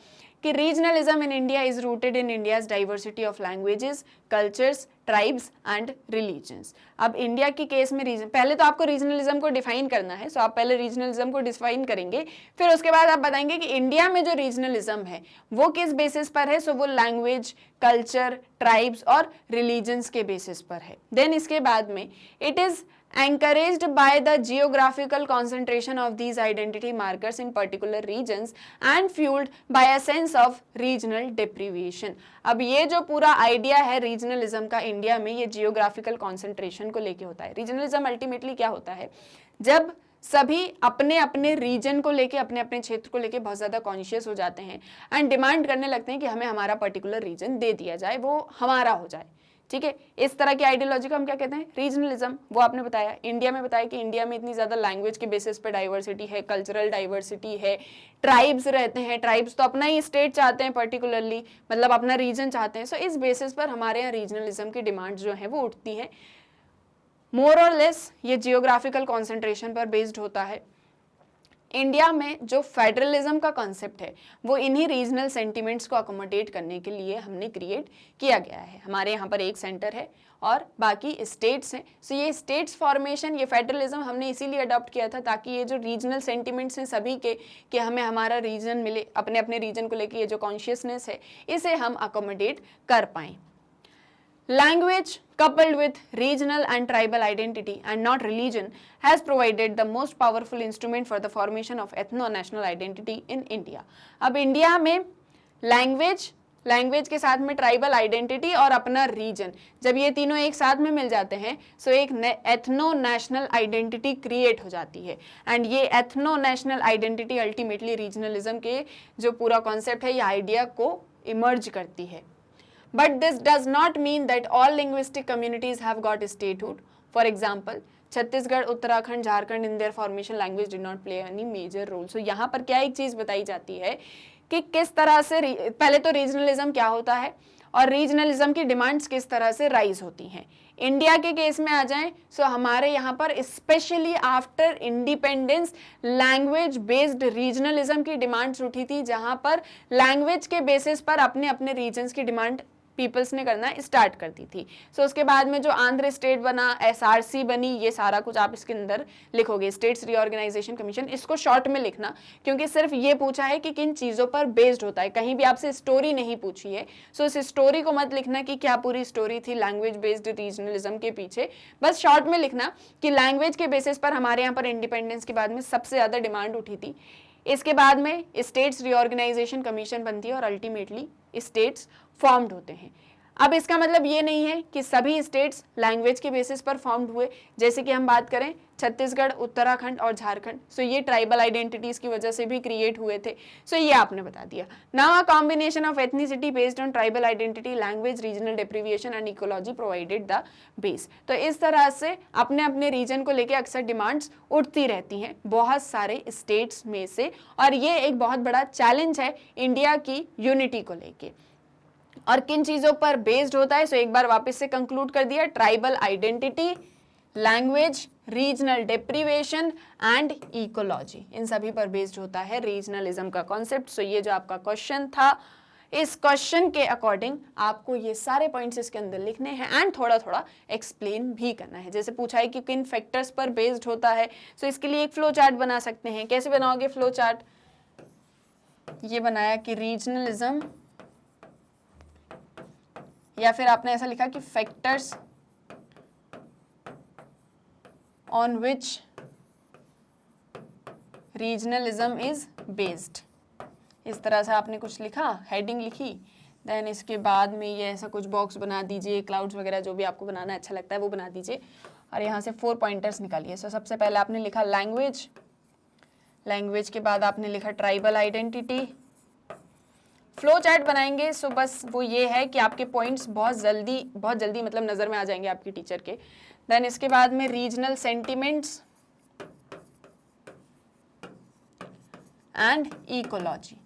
कि regionalism in India is rooted in India's diversity of languages, cultures, tribes and religions. अब इंडिया की केस में पहले तो आपको रीजनलिज्म को डिफाइन करना है। सो आप पहले रीजनलिज्म को डिफाइन करेंगे, फिर उसके बाद आप बताएंगे कि इंडिया में जो रीजनलिज्म है वो किस बेसिस पर है। सो वो लैंग्वेज, कल्चर, ट्राइब्स और रिलीजन्स के बेसिस पर है। देन इसके बाद में it is encouraged by the geographical concentration of these identity markers in particular regions and fueled by a sense of regional deprivation। अब ये जो पूरा आइडिया है रीजनलिज्म का इंडिया में, ये जियोग्राफिकल कॉन्सेंट्रेशन को लेके होता है। रीजनलिज्म अल्टीमेटली क्या होता है? जब सभी अपने अपने रीजन को लेके, अपने अपने क्षेत्र को लेके बहुत ज्यादा कॉन्शियस हो जाते हैं एंड डिमांड करने लगते हैं कि हमें हमारा पर्टिकुलर रीजन दे दिया जाए, वो हमारा हो जाए। ठीक है, इस तरह की आइडियोलॉजी को हम क्या कहते हैं? रीजनलिज्म। वो आपने बताया, इंडिया में बताया कि इंडिया में इतनी ज्यादा लैंग्वेज के बेसिस पे डाइवर्सिटी है, कल्चरल डाइवर्सिटी है, ट्राइब्स रहते हैं, ट्राइब्स तो अपना ही स्टेट चाहते हैं पर्टिकुलरली, मतलब अपना रीजन चाहते हैं। सो इस बेसिस पर हमारे यहाँ रीजनलिज्म की डिमांड्स जो है वो उठती हैं। मोर और लेस ये जियोग्राफिकल कॉन्सेंट्रेशन पर बेस्ड होता है। इंडिया में जो फेडरलिज्म का कॉन्सेप्ट है वो इन्हीं रीजनल सेंटिमेंट्स को अकोमोडेट करने के लिए हमने क्रिएट किया गया है। हमारे यहाँ पर एक सेंटर है और बाकी स्टेट्स हैं। सो ये स्टेट्स फॉर्मेशन, ये फेडरलिज्म हमने इसीलिए अडॉप्ट किया था ताकि ये जो रीजनल सेंटिमेंट्स हैं सभी के, कि हमें हमारा रीजन मिले, अपने अपने रीजन को लेके ये जो कॉन्शियसनेस है इसे हम अकोमोडेट कर पाएँ। Language coupled with regional and tribal identity and not religion has provided the most powerful instrument for the formation of ethno-national identity in India। अब इंडिया में लैंग्वेज के साथ में ट्राइबल आइडेंटिटी और अपना रीजन, जब ये तीनों एक साथ में मिल जाते हैं सो एक एथनो नेशनल आइडेंटिटी क्रिएट हो जाती है। एंड ये ethno national identity ultimately regionalism के जो पूरा कॉन्सेप्ट है, ये आइडिया को इमर्ज करती है। But this does not mean that all linguistic communities have got statehood. For example, Chhattisgarh, Uttarakhand, Jharkhand in their formation language did not play any major role. So यहाँ पर क्या एक चीज बताई जाती है कि किस तरह से पहले तो रीजनलिज्म क्या होता है और रीजनलिज्म की डिमांड्स किस तरह से राइज होती हैं। इंडिया के केस में आ जाएं सो हमारे यहाँ पर specially after independence language based regionalism की डिमांड्स उठी थी, जहां पर लैंग्वेज के बेसिस पर अपने अपने रीजन्स की डिमांड पीपल्स ने करना स्टार्ट कर दी थी। सो उसके बाद में जो आंध्र स्टेट बना, एसआरसी बनी, ये सारा कुछ आप इसके अंदर लिखोगे, स्टेट्स रीऑर्गेनाइजेशन कमीशन। इसको शॉर्ट में लिखना क्योंकि सिर्फ ये पूछा है कि किन चीज़ों पर बेस्ड होता है, कहीं भी आपसे स्टोरी नहीं पूछी है। सो इस स्टोरी को मत लिखना कि क्या पूरी स्टोरी थी लैंग्वेज बेस्ड रीजनलिज्म के पीछे, बस शॉर्ट में लिखना कि लैंग्वेज के बेसिस पर हमारे यहाँ पर इंडिपेंडेंस के बाद में सबसे ज़्यादा डिमांड उठी थी। इसके बाद में स्टेट्स रीऑर्गेनाइजेशन कमीशन बनती है और अल्टीमेटली स्टेट्स फॉर्म्ड होते हैं। अब इसका मतलब ये नहीं है कि सभी स्टेट्स लैंग्वेज के बेसिस पर फॉर्म्ड हुए, जैसे कि हम बात करें छत्तीसगढ़, उत्तराखंड और झारखंड, सो ये ट्राइबल आइडेंटिटीज की वजह से भी क्रिएट हुए थे। सो ये आपने बता दिया। Now a combination of ethnicity based on tribal identity, language, regional deprivation and ecology provided the base. तो इस तरह से अपने अपने रीजन को लेकर अक्सर डिमांड्स उठती रहती हैं बहुत सारे स्टेट्स में से, और ये एक बहुत बड़ा चैलेंज है इंडिया की यूनिटी को लेके। और किन चीजों पर बेस्ड होता है, सो एक बार वापस से कंक्लूड कर दिया, tribal identity, language, regional deprivation and ecology, इन सभी पर बेस्ड होता है रीजनलिज्म का कॉन्सेप्ट। सो ये जो आपका क्वेश्चन था, इस क्वेश्चन के अकॉर्डिंग आपको ये सारे पॉइंट्स इसके अंदर लिखने हैं एंड थोड़ा थोड़ा एक्सप्लेन भी करना है। जैसे पूछा है कि किन फैक्टर्स पर बेस्ड होता है, सो इसके लिए एक फ्लो चार्ट बना सकते हैं। कैसे बनाओगे फ्लो चार्ट? ये बनाया कि रीजनलिज्म, या फिर आपने ऐसा लिखा कि factors on which regionalism is based. इस तरह से आपने कुछ लिखा, हेडिंग लिखी, देन इसके बाद में ये ऐसा कुछ बॉक्स बना दीजिए, क्लाउड्स वगैरह जो भी आपको बनाना अच्छा लगता है वो बना दीजिए, और यहाँ से 4 पॉइंटर्स निकालिए। सो सबसे पहले आपने लिखा लैंग्वेज, लैंग्वेज के बाद आपने लिखा ट्राइबल आइडेंटिटी। फ्लो चार्ट बनाएंगे, सो बस वो ये है कि आपके पॉइंट्स बहुत जल्दी मतलब नज़र में आ जाएंगे आपकी टीचर के। देन इसके बाद में रीजनल सेंटिमेंट्स एंड इकोलॉजी।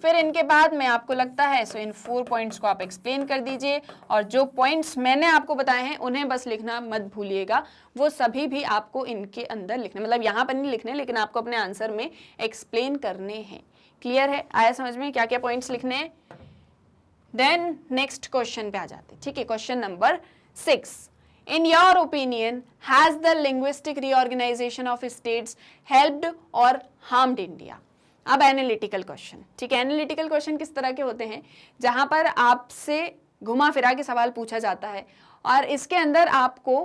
फिर इनके बाद में आपको लगता है सो इन 4 पॉइंट्स को आप एक्सप्लेन कर दीजिए, और जो पॉइंट्स मैंने आपको बताए हैं उन्हें बस लिखना मत भूलिएगा, वो सभी भी आपको इनके अंदर लिखने, मतलब यहाँ पर नहीं लिखने, लेकिन आपको अपने आंसर में एक्सप्लेन करने हैं। क्लियर है? आया समझ में क्या क्या पॉइंट्स लिखने हैं? देन नेक्स्ट क्वेश्चन पे आ जाते हैं। ठीक है, question number 6, In your opinion, has the linguistic reorganization of states helped or harmed India? अब एनालिटिकल क्वेश्चन। ठीक है, एनालिटिकल क्वेश्चन किस तरह के होते हैं, जहां पर आपसे घुमा फिरा के सवाल पूछा जाता है, और इसके अंदर आपको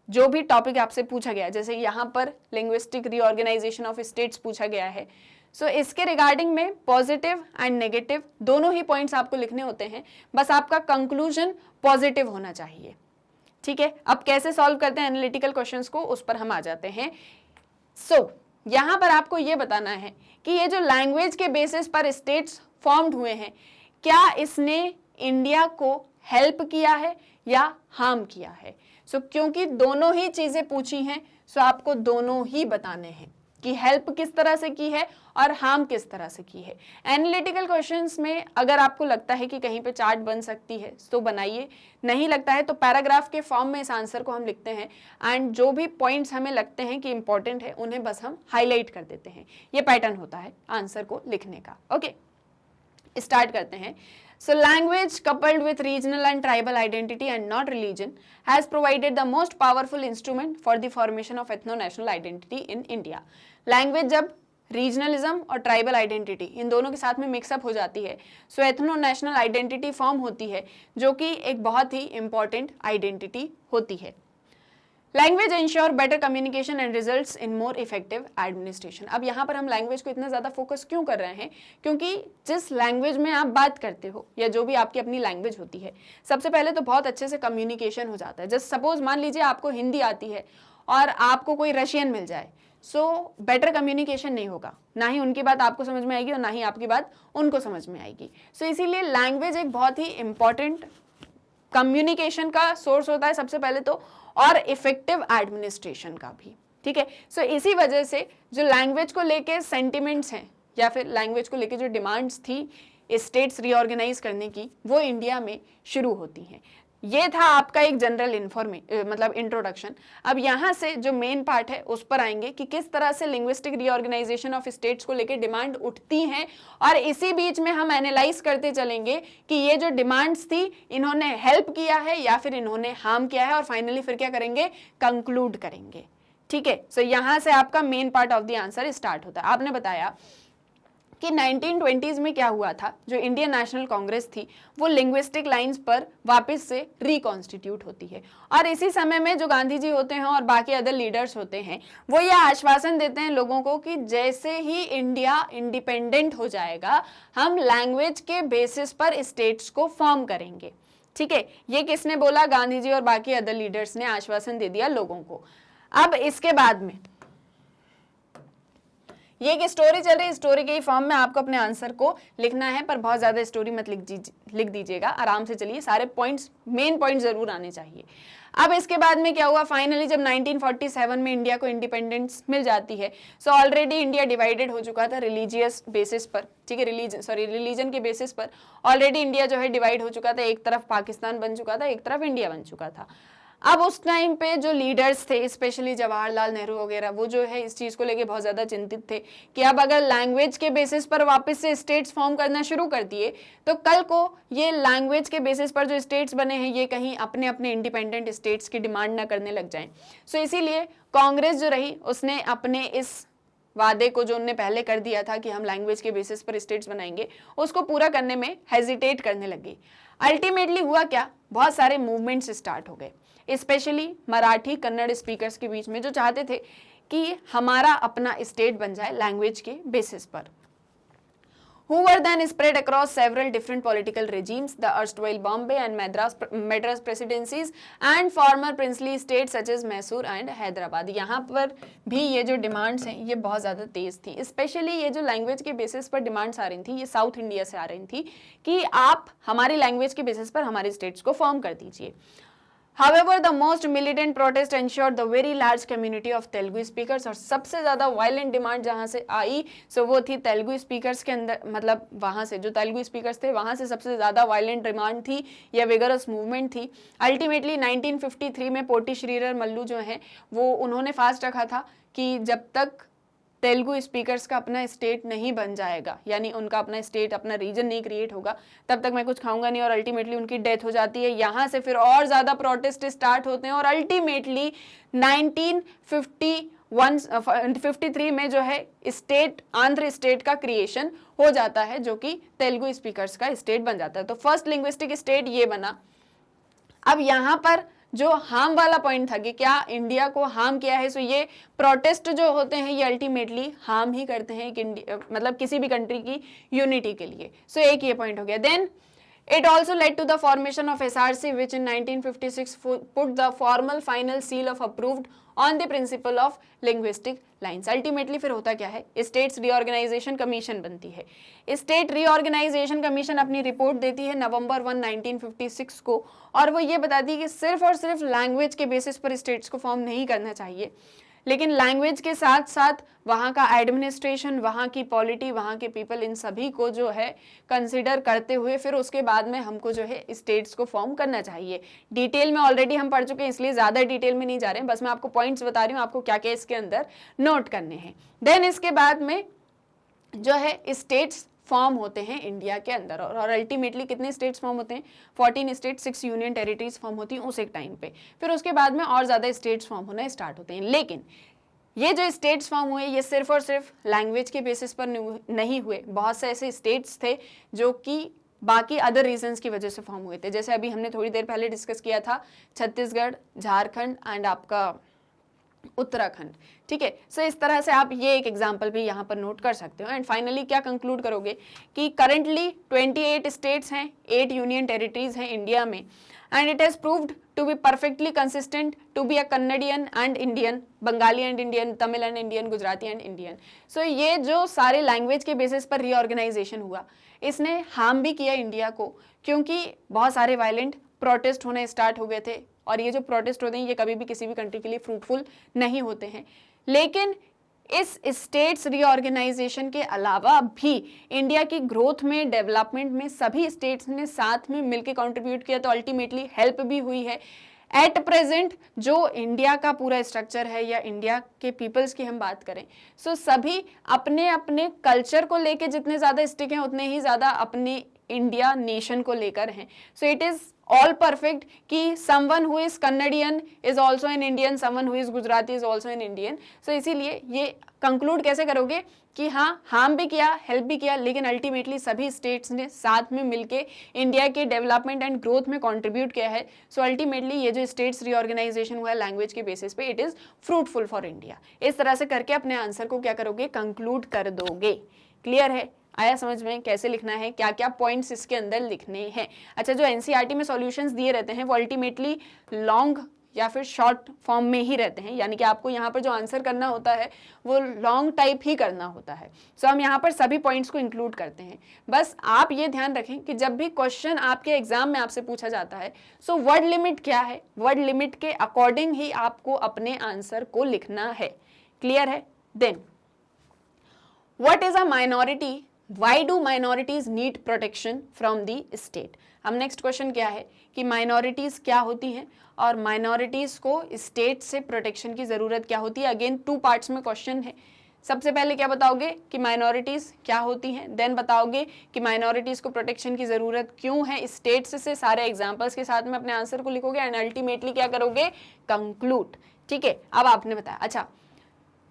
जो भी टॉपिक आपसे पूछा गया, जैसे यहाँ पर लिंग्विस्टिक रीऑर्गेनाइजेशन ऑफ स्टेट्स पूछा गया है, सो इसके रिगार्डिंग में पॉजिटिव एंड नेगेटिव दोनों ही पॉइंट्स आपको लिखने होते हैं, बस आपका कंक्लूजन पॉजिटिव होना चाहिए। ठीक है, अब कैसे सॉल्व करते हैं एनालिटिकल क्वेश्चंस को, उस पर हम आ जाते हैं। सो यहां पर आपको यह बताना है कि ये जो लैंग्वेज के बेसिस पर स्टेट्स फॉर्म्ड हुए हैं, क्या इसने इंडिया को हेल्प किया है या हार्म किया है। सो क्योंकि दोनों ही चीजें पूछी हैं, सो आपको दोनों ही बताने हैं कि हेल्प किस तरह से की है और हार्म किस तरह से की है। एनालिटिकल क्वेश्चंस में अगर आपको लगता है कि कहीं पे चार्ट बन सकती है तो बनाइए, नहीं लगता है तो पैराग्राफ के फॉर्म में इस आंसर को हम लिखते हैं, एंड जो भी पॉइंट्स हमें लगते हैं कि इंपॉर्टेंट है उन्हें बस हम हाईलाइट कर देते हैं। ये पैटर्न होता है आंसर को लिखने का। ओके, स्टार्ट करते हैं। So language coupled with regional and tribal identity and not religion has provided the most powerful instrument for the formation of ethno-national identity in India. Language जब रीजनलिज्म और tribal identity in दोनों के साथ में mix up हो जाती है, सो ethno national identity form होती है, जो कि एक बहुत ही इंपॉर्टेंट आइडेंटिटी होती है। Language ensure better communication and results in more effective administration. अब यहाँ पर हम लैंग्वेज को इतना ज़्यादा फोकस क्यों कर रहे हैं, क्योंकि जिस लैंग्वेज में आप बात करते हो या जो भी आपकी अपनी लैंग्वेज होती है, सबसे पहले तो बहुत अच्छे से कम्युनिकेशन हो जाता है। जस्ट सपोज मान लीजिए आपको हिंदी आती है और आपको कोई रशियन मिल जाए, सो बेटर कम्युनिकेशन नहीं होगा, ना ही उनकी बात आपको समझ में आएगी और ना ही आपकी बात उनको समझ में आएगी। सो इसीलिए लैंग्वेज एक बहुत ही इंपॉर्टेंट कम्युनिकेशन का सोर्स होता है सबसे पहले तो, और इफेक्टिव एडमिनिस्ट्रेशन का भी। ठीक है, सो इसी वजह से जो लैंग्वेज को लेके सेंटिमेंट्स हैं या फिर लैंग्वेज को लेके जो डिमांड्स थी स्टेट्स रीऑर्गेनाइज करने की, वो इंडिया में शुरू होती हैं। ये था आपका एक जनरल मतलब इंट्रोडक्शन। अब यहाँ से जो मेन पार्ट है उस पर आएंगे कि किस तरह से लिंग्विस्टिक रीऑर्गेनाइजेशन ऑफ स्टेट्स को लेकर डिमांड उठती हैं, और इसी बीच में हम एनालाइज करते चलेंगे कि ये जो डिमांड्स थी इन्होंने हेल्प किया है या फिर इन्होंने हार्म किया है, और फाइनली फिर क्या करेंगे, कंक्लूड करेंगे। ठीक है, सो यहाँ से आपका main part of the answer start होता है। आपने बताया कि 1920s में क्या हुआ था, जो इंडियन नेशनल कांग्रेस थी वो लिंग्विस्टिक लाइंस पर वापस से रिकॉन्स्टिट्यूट होती है, और इसी समय में जो गांधी जी होते हैं और बाकी अदर लीडर्स होते हैं वो ये आश्वासन देते हैं लोगों को कि जैसे ही इंडिया इंडिपेंडेंट हो जाएगा हम लैंग्वेज के बेसिस पर स्टेट्स को फॉर्म करेंगे। ठीक है, ये किसने बोला, गांधी जी और बाकी अदर लीडर्स ने आश्वासन दे दिया लोगों को। अब इसके बाद में ये एक स्टोरी चल रही है, स्टोरी के फॉर्म में आपको अपने आंसर को लिखना है, पर बहुत ज्यादा स्टोरी मत लिख दीजिएगा, आराम से चलिए, सारे पॉइंट्स मेन पॉइंट जरूर आने चाहिए। अब इसके बाद में क्या हुआ, फाइनली जब 1947 में इंडिया को इंडिपेंडेंस मिल जाती है, सो ऑलरेडी इंडिया डिवाइडेड हो चुका था रिलीजियस बेसिस पर। ठीक है, रिलीजन के बेसिस पर ऑलरेडी इंडिया जो है डिवाइड हो चुका था, एक तरफ पाकिस्तान बन चुका था, एक तरफ इंडिया बन चुका था। अब उस टाइम पे जो लीडर्स थे, स्पेशली जवाहरलाल नेहरू वगैरह, वो जो है इस चीज़ को लेके बहुत ज़्यादा चिंतित थे कि अब अगर लैंग्वेज के बेसिस पर वापस से स्टेट्स फॉर्म करना शुरू कर दिए तो कल को ये लैंग्वेज के बेसिस पर जो स्टेट्स बने हैं ये कहीं अपने अपने इंडिपेंडेंट स्टेट्स की डिमांड ना करने लग जाएं। सो इसीलिए कांग्रेस जो रही उसने अपने इस वादे को जो उन्होंने पहले कर दिया था कि हम लैंग्वेज के बेसिस पर स्टेट्स बनाएंगे, उसको पूरा करने में हेजिटेट करने लगी। अल्टीमेटली हुआ क्या, बहुत सारे मूवमेंट्स स्टार्ट हो गए। स्पेशली मराठी कन्नड़ स्पीकर्स के बीच में, जो चाहते थे कि हमारा अपना स्टेट बन जाए लैंग्वेज के बेसिस पर। Who were then spread across several different political regimes, the erstwhile Bombay and Madras presidencies and former princely states such as Mysore and Hyderabad। यहाँ पर भी ये जो डिमांड्स हैं ये बहुत ज़्यादा तेज़ थी, स्पेशली ये जो लैंग्वेज के बेसिस पर डिमांड्स आ रही थी ये साउथ इंडिया से आ रही थी कि आप हमारी लैंग्वेज के बेसिस पर हमारे स्टेट्स को फॉर्म कर दीजिए। However, the most militant protest ensured the very large community of Telugu speakers, और सबसे ज़्यादा वायलेंट डिमांड जहाँ से आई सो वो थी तेलुगु स्पीकर्स के अंदर, मतलब वहाँ से जो तेलुगु स्पीकर्स थे वहाँ से सबसे ज़्यादा वायलेंट डिमांड थी या विगरस मूवमेंट थी। अल्टीमेटली 1953 में पोटी श्रीधर मल्लू जो हैं वो उन्होंने फास्ट रखा था कि जब तक तेलुगु स्पीकर्स का अपना स्टेट नहीं बन जाएगा, यानी उनका अपना स्टेट अपना रीजन नहीं क्रिएट होगा, तब तक मैं कुछ खाऊंगा नहीं, और अल्टीमेटली उनकी डेथ हो जाती है। यहाँ से फिर और ज़्यादा प्रोटेस्ट स्टार्ट होते हैं और अल्टीमेटली 1953 में जो है स्टेट आंध्र स्टेट का क्रिएशन हो जाता है जो कि तेलुगु स्पीकर्स का स्टेट बन जाता है। तो फर्स्ट लिंग्विस्टिक स्टेट ये बना। अब यहाँ पर जो हार्म वाला पॉइंट था कि क्या इंडिया को हार्म किया है, सो ये प्रोटेस्ट जो होते हैं ये अल्टीमेटली हार्म ही करते हैं कि मतलब किसी भी कंट्री की यूनिटी के लिए। सो एक ये पॉइंट हो गया। Then it also led to the formation of SRC which in 1956 put the formal final seal of approved on the principle of linguistic lines। Ultimately फिर होता क्या है, स्टेट्स रीऑर्गेनाइजेशन कमीशन बनती है। स्टेट रीऑर्गेनाइजेशन कमीशन अपनी report देती है नवंबर 1, 1956 को, और वो ये बताती है कि सिर्फ और सिर्फ लैंग्वेज के बेसिस पर स्टेट्स को फॉर्म नहीं करना चाहिए, लेकिन लैंग्वेज के साथ साथ वहाँ का एडमिनिस्ट्रेशन, वहाँ की पॉलिटी, वहाँ के पीपल, इन सभी को जो है कंसिडर करते हुए फिर उसके बाद में हमको जो है स्टेट्स को फॉर्म करना चाहिए। डिटेल में ऑलरेडी हम पढ़ चुके हैं इसलिए ज़्यादा डिटेल में नहीं जा रहे हैं, बस मैं आपको पॉइंट्स बता रही हूँ आपको क्या क्या इसके अंदर नोट करने हैं। देन इसके बाद में जो है स्टेट्स फॉर्म होते हैं इंडिया के अंदर, और अल्टीमेटली कितने स्टेट्स फॉर्म होते हैं, 14 स्टेट, 6 यूनियन टेरिटरीज फॉर्म होती हैं उस एक टाइम पे। फिर उसके बाद में और ज़्यादा स्टेट्स फॉर्म होना स्टार्ट होते हैं। लेकिन ये जो स्टेट्स फॉर्म हुए ये सिर्फ और सिर्फ लैंग्वेज के बेसिस पर नहीं हुए, बहुत से ऐसे स्टेट्स थे जो कि बाकी अदर रीजंस की वजह से फॉर्म हुए थे। जैसे अभी हमने थोड़ी देर पहले डिस्कस किया था छत्तीसगढ़, झारखंड एंड आपका उत्तराखंड, ठीक है। सो इस तरह से आप ये एक एग्जांपल भी यहाँ पर नोट कर सकते हो। एंड फाइनली क्या कंक्लूड करोगे कि करंटली 28 स्टेट्स हैं, 8 यूनियन टेरिटरीज हैं इंडिया में, and it has proved to be perfectly consistent to be a Kannadian and Indian, Bengali and Indian, Tamil and Indian, Gujarati and Indian. So ये जो सारे लैंग्वेज के बेसिस पर रीऑर्गेनाइजेशन हुआ इसने हार्म भी किया इंडिया को, क्योंकि बहुत सारे वायलेंट प्रोटेस्ट होने स्टार्ट हो गए थे, और ये जो प्रोटेस्ट होते हैं ये कभी भी किसी भी कंट्री के लिए फ्रूटफुल नहीं होते हैं। लेकिन इस स्टेट्स रीऑर्गेनाइजेशन के अलावा भी इंडिया की ग्रोथ में, डेवलपमेंट में सभी स्टेट्स ने साथ में मिलकर कंट्रीब्यूट किया, तो अल्टीमेटली हेल्प भी हुई है। एट प्रेजेंट जो इंडिया का पूरा स्ट्रक्चर है या इंडिया के पीपल्स की हम बात करें, सो सभी अपने अपने कल्चर को लेके जितने ज़्यादा स्टिक हैं उतने ही ज़्यादा अपने इंडिया नेशन को लेकर हैं। So it is all perfect कि someone who is Kannadian is also an Indian, someone who is Gujarati is also an Indian. So इसीलिए ये कंक्लूड कैसे करोगे कि हाँ, हार्म भी किया, हेल्प भी किया, लेकिन अल्टीमेटली सभी स्टेट्स ने साथ में मिलके इंडिया के डेवलपमेंट एंड ग्रोथ में कंट्रीब्यूट किया है। सो अल्टीमेटली ये जो स्टेट्स रीऑर्गेनाइजेशन हुआ है लैंग्वेज के बेसिस पे, it is fruitful for India. इस तरह से करके अपने आंसर को क्या करोगे, कंक्लूड कर दोगे। क्लियर है? आया समझ में कैसे लिखना है, क्या क्या पॉइंट्स इसके अंदर लिखने हैं। अच्छा, जो एनसीईआरटी में सॉल्यूशंस दिए रहते हैं वो अल्टीमेटली लॉन्ग या फिर शॉर्ट फॉर्म में ही रहते हैं, यानी कि आपको यहाँ पर जो आंसर करना होता है वो लॉन्ग टाइप ही करना होता है। सो हम यहाँ पर सभी पॉइंट्स को इंक्लूड करते हैं। बस आप ये ध्यान रखें कि जब भी क्वेश्चन आपके एग्जाम में आपसे पूछा जाता है, सो वर्ड लिमिट क्या है, वर्ड लिमिट के अकॉर्डिंग ही आपको अपने आंसर को लिखना है। क्लियर है? Then what is a minority, Why do minorities need protection from the state? हम नेक्स्ट क्वेश्चन क्या है कि माइनॉरिटीज़ क्या होती हैं और माइनॉरिटीज़ को स्टेट से प्रोटेक्शन की ज़रूरत क्या होती है। अगेन 2 पार्ट्स में क्वेश्चन है। सबसे पहले क्या बताओगे कि माइनॉरिटीज़ क्या होती हैं, देन बताओगे कि माइनॉरिटीज़ को प्रोटेक्शन की ज़रूरत क्यों है। स्टेट्स से सारे एग्जाम्पल्स के साथ में अपने आंसर को लिखोगे एंड अल्टीमेटली क्या करोगे, कंक्लूड। ठीक है, अब आपने बताया। अच्छा,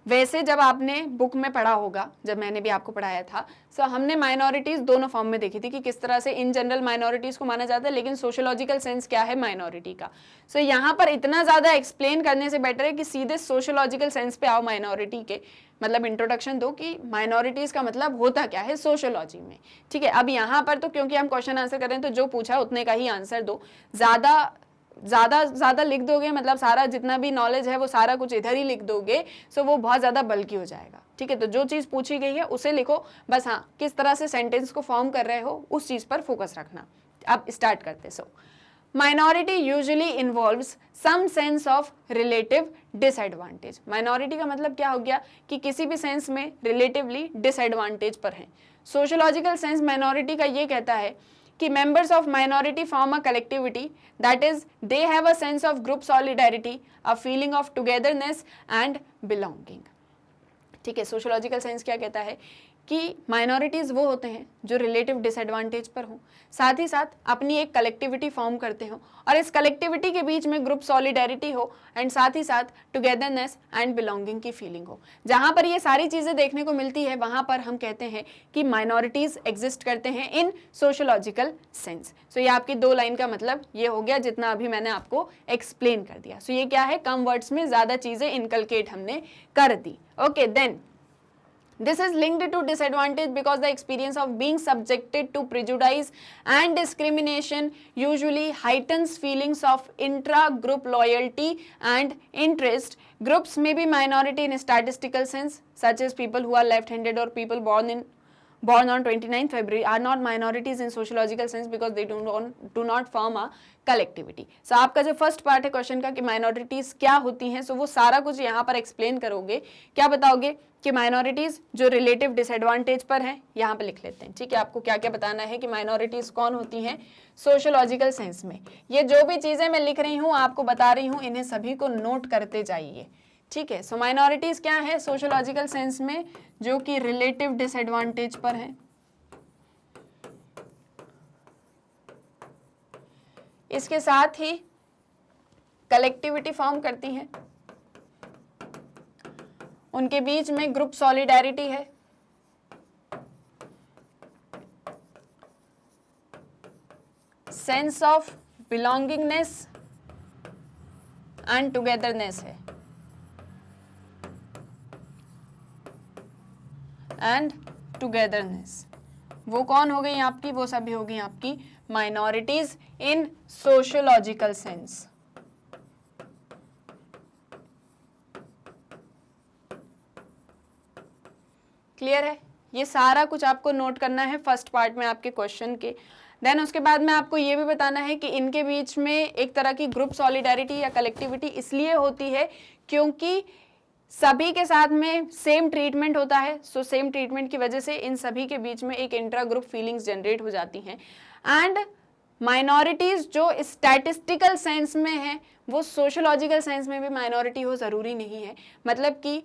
वैसे जब आपने बुक में पढ़ा होगा, जब मैंने भी आपको पढ़ाया था, सो हमने माइनॉरिटीज दोनों फॉर्म में देखी थी कि किस तरह से इन जनरल माइनॉरिटीज को माना जाता है, लेकिन सोशियोलॉजिकल सेंस क्या है माइनॉरिटी का। सो यहाँ पर इतना ज़्यादा एक्सप्लेन करने से बेटर है कि सीधे सोशियोलॉजिकल सेंस पे आओ माइनॉरिटी के, मतलब इंट्रोडक्शन दो कि माइनॉरिटीज़ का मतलब होता क्या है सोशियोलॉजी में। ठीक है, अब यहाँ पर तो क्योंकि हम क्वेश्चन आंसर करें तो जो पूछा उतने का ही आंसर दो, ज़्यादा लिख दोगे, मतलब सारा जितना भी नॉलेज है वो सारा कुछ इधर ही लिख दोगे, सो वो बहुत ज़्यादा बल्कि हो जाएगा। ठीक है, तो जो चीज़ पूछी गई है उसे लिखो बस, हाँ किस तरह से सेंटेंस को फॉर्म कर रहे हो उस चीज़ पर फोकस रखना। अब स्टार्ट करते। So minority usually involves some sense of relative disadvantage. Minority का मतलब क्या हो गया कि किसी भी सेंस में रिलेटिवली डिसएडवांटेज पर है। सोशियोलॉजिकल सेंस माइनॉरिटी का ये कहता है कि members of minority form a collectivity, that is they have a sense of group solidarity, a feeling of togetherness and belonging। ठीक है, सोशियोलॉजिकल साइंस क्या कहता है कि माइनॉरिटीज़ वो होते हैं जो रिलेटिव डिसएडवांटेज पर हों, साथ ही साथ अपनी एक कलेक्टिविटी फॉर्म करते हो और इस कलेक्टिविटी के बीच में ग्रुप सॉलिडेरिटी हो एंड साथ ही साथ टुगेदरनेस एंड बिलोंगिंग की फीलिंग हो। जहाँ पर ये सारी चीज़ें देखने को मिलती है वहाँ पर हम कहते हैं कि माइनॉरिटीज़ एग्जिस्ट करते हैं इन सोशियोलॉजिकल सेंस। सो ये आपकी 2 लाइन का मतलब ये हो गया जितना अभी मैंने आपको एक्सप्लेन कर दिया। सो ये क्या है, कम वर्ड्स में ज़्यादा चीज़ें इनकलकेट हमने कर दी। Okay, then this is linked to disadvantage because the experience of being subjected to prejudice and discrimination usually heightens feelings of intra-group loyalty and interest. Groups may be minority in statistical sense, such as people who are left-handed or people born on 29th February are not minorities in sociological sense because they do not form a collectivity। So आपका जो first part है question का कि minorities क्या होती हैं, सो वो सारा कुछ यहाँ पर एक्सप्लेन करोगे। क्या बताओगे कि माइनॉरिटीज जो रिलेटिव डिसएडवांटेज पर हैं, यहाँ पे लिख लेते हैं। ठीक है, आपको क्या क्या बताना है कि माइनॉरिटीज कौन होती हैं सोशियोलॉजिकल सेंस में। ये जो भी चीज़ें मैं लिख रही हूँ आपको बता रही हूँ, इन्हें सभी को नोट करते जाइए। ठीक है, सो माइनॉरिटीज क्या है सोशियोलॉजिकल सेंस में, जो कि रिलेटिव डिसएडवांटेज पर है। इसके साथ ही कलेक्टिविटी फॉर्म करती हैं, उनके बीच में ग्रुप सॉलिडेरिटी है, sense of belongingness and togetherness है, एंड टुगेदरनेस। वो कौन हो गई आपकी, वो सभी हो गई आपकी माइनॉरिटीज इन सोशियोलॉजिकल सेंस। क्लियर है, ये सारा कुछ आपको नोट करना है फर्स्ट पार्ट में आपके क्वेश्चन के। देन उसके बाद में आपको ये भी बताना है कि इनके बीच में एक तरह की ग्रुप सॉलिडेरिटी या कलेक्टिविटी इसलिए होती है क्योंकि सभी के साथ में सेम ट्रीटमेंट होता है। सो सेम ट्रीटमेंट की वजह से इन सभी के बीच में एक इंट्रा ग्रुप फीलिंग्स जनरेट हो जाती हैं। एंड माइनॉरिटीज जो स्टैटिस्टिकल सेंस में है वो सोशियोलॉजिकल सेंस में भी माइनॉरिटी हो ज़रूरी नहीं है। मतलब कि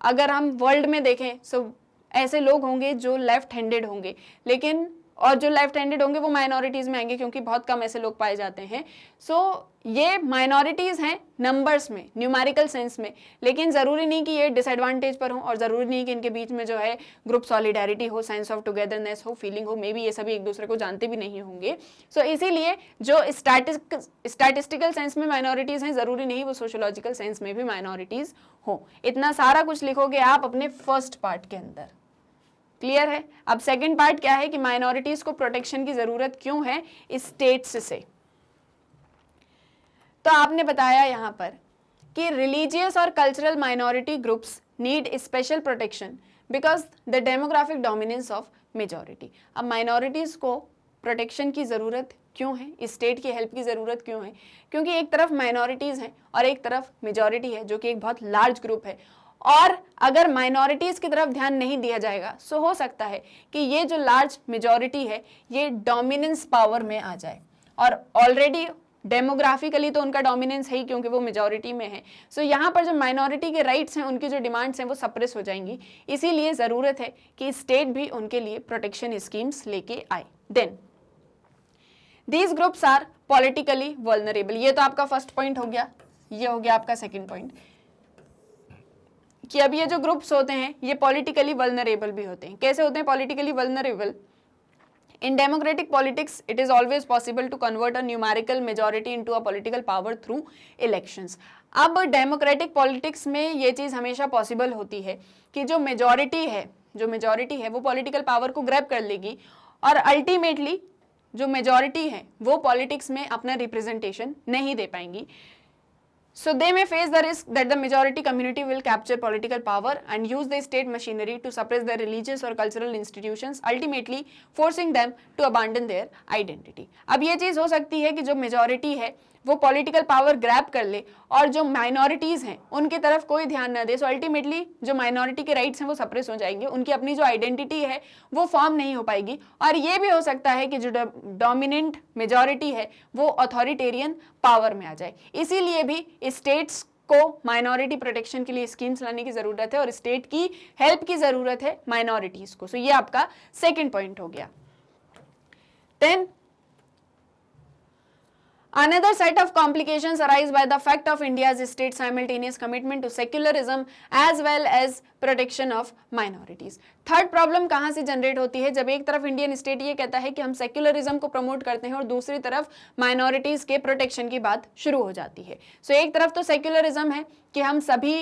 अगर हम वर्ल्ड में देखें सो ऐसे लोग होंगे जो लेफ्ट हैंडेड होंगे, लेकिन और जो लेफ्ट हैंडेड होंगे वो माइनॉरिटीज़ में आएंगे क्योंकि बहुत कम ऐसे लोग पाए जाते हैं। सो ये माइनॉरिटीज़ हैं नंबर्स में, न्यूमेरिकल सेंस में, लेकिन ज़रूरी नहीं कि ये डिसएडवांटेज पर हो और ज़रूरी नहीं कि इनके बीच में जो है ग्रुप सॉलिडेरिटी हो, सेंस ऑफ टुगेदरनेस हो, फीलिंग हो। मे बी ये सभी एक दूसरे को जानते भी नहीं होंगे। सो इसीलिए जो स्टैटिस्टिकल सेंस में माइनॉरिटीज़ हैं ज़रूरी नहीं वो सोशियोलॉजिकल सेंस में भी माइनॉरिटीज़ हो। इतना सारा कुछ लिखोगे आप अपने फर्स्ट पार्ट के अंदर। क्लियर है। अब सेकंड पार्ट क्या है कि माइनॉरिटीज को प्रोटेक्शन की जरूरत क्यों है स्टेट्स से। तो आपने बताया यहां पर कि रिलीजियस और cultural minority groups need special protection because the demographic dominance of majority. अब माइनॉरिटीज को प्रोटेक्शन की ज़रूरत क्यों है, स्टेट की हेल्प की ज़रूरत क्यों है? क्योंकि एक तरफ माइनॉरिटीज़ हैं और एक तरफ मेजॉरिटी है जो कि एक बहुत लार्ज ग्रुप है। और अगर माइनॉरिटीज़ की तरफ ध्यान नहीं दिया जाएगा सो हो सकता है कि ये जो लार्ज मेजॉरिटी है ये डोमिनेंस पावर में आ जाए, और ऑलरेडी डेमोग्राफिकली तो उनका डोमिनेंस है ही क्योंकि वो मेजॉरिटी में है। सो यहाँ पर जो माइनॉरिटी के राइट्स हैं, उनकी जो डिमांड्स हैं वो सप्रेस हो जाएंगी। इसीलिए ज़रूरत है कि स्टेट भी उनके लिए प्रोटेक्शन स्कीम्स लेके आए। Then these groups are politically vulnerable. ये तो आपका फर्स्ट पॉइंट हो गया, ये हो गया आपका सेकेंड पॉइंट। कि अब ये जो ग्रुप्स होते हैं ये पॉलिटिकली वल्नरेबल भी होते हैं। कैसे होते हैं politically vulnerable? In democratic politics, it is always possible to convert a numerical majority into a political power through elections. अब डेमोक्रेटिक पॉलिटिक्स में ये चीज़ हमेशा पॉसिबल होती है कि जो मेजॉरिटी है वो पॉलिटिकल पावर को ग्रैब कर लेगी और अल्टीमेटली जो मेजॉरिटी है वो पॉलिटिक्स में अपना रिप्रेजेंटेशन नहीं दे पाएंगी. So they may face the risk that the majority community will capture political power and use the state machinery to suppress their religious or cultural institutions, ultimately forcing them to abandon their identity. अब ये चीज़ हो सकती है कि जो majority है वो political power grab कर ले और जो माइनॉरिटीज़ हैं उनकी तरफ कोई ध्यान न दे. सो अल्टीमेटली जो माइनॉरिटी के राइट्स हैं वो सप्रेस हो जाएंगे, उनकी अपनी जो आइडेंटिटी है वो फॉर्म नहीं हो पाएगी. और ये भी हो सकता है कि जो डोमिनेंट मेजॉरिटी है वो अथॉरिटेरियन पावर में आ जाए. इसीलिए भी स्टेट्स को माइनॉरिटी प्रोटेक्शन के लिए स्कीम्स लाने की जरूरत है और स्टेट की हेल्प की जरूरत है माइनॉरिटीज को. सो ये आपका सेकेंड पॉइंट हो गया. Then another set of complications arise by the fact of India's state simultaneous commitment to secularism as well as protection of minorities. Third problem कहाँ से जनरेट होती है? जब एक तरफ इंडियन स्टेट ये कहता है कि हम सेक्युलरिज्म को प्रमोट करते हैं और दूसरी तरफ माइनॉरिटीज के प्रोटेक्शन की बात शुरू हो जाती है. सो एक तरफ तो सेक्युलरिज्म है कि हम सभी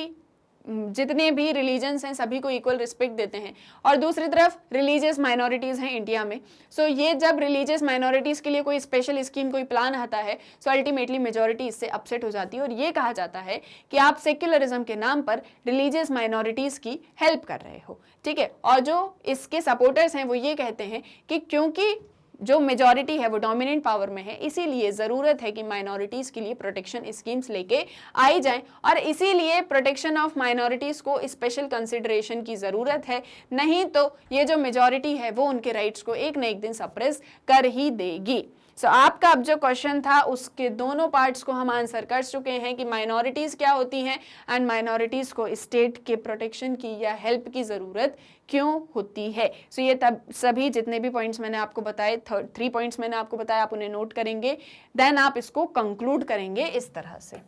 जितने भी रिलीजन्स हैं सभी को इक्वल रिस्पेक्ट देते हैं और दूसरी तरफ रिलीजियस माइनॉरिटीज़ हैं इंडिया में. सो ये जब रिलीजियस माइनॉरिटीज़ के लिए कोई स्पेशल स्कीम कोई प्लान आता है सो अल्टीमेटली मेजॉरिटी इससे अपसेट हो जाती है और ये कहा जाता है कि आप सेक्युलरिज्म के नाम पर रिलीजियस माइनॉरिटीज़ की हेल्प कर रहे हो. ठीक है. और जो इसके सपोर्टर्स हैं वो ये कहते हैं कि क्योंकि जो मेजॉरिटी है वो डोमिनेंट पावर में है इसीलिए ज़रूरत है कि माइनॉरिटीज़ के लिए प्रोटेक्शन स्कीम्स लेके आई जाएं और इसीलिए प्रोटेक्शन ऑफ माइनॉरिटीज़ को स्पेशल कंसिडरेशन की ज़रूरत है. नहीं तो ये जो मेजॉरिटी है वो उनके राइट्स को एक न एक दिन सप्रेस कर ही देगी. सो आपका अब जो क्वेश्चन था उसके दोनों पार्ट्स को हम आंसर कर चुके हैं कि माइनॉरिटीज़ क्या होती हैं एंड माइनॉरिटीज़ को स्टेट के प्रोटेक्शन की या हेल्प की ज़रूरत क्यों होती है. सो ये तब सभी जितने भी पॉइंट्स मैंने आपको बताए 3 पॉइंट्स मैंने आपको बताया आप उन्हें नोट करेंगे देन आप इसको कंक्लूड करेंगे इस तरह से.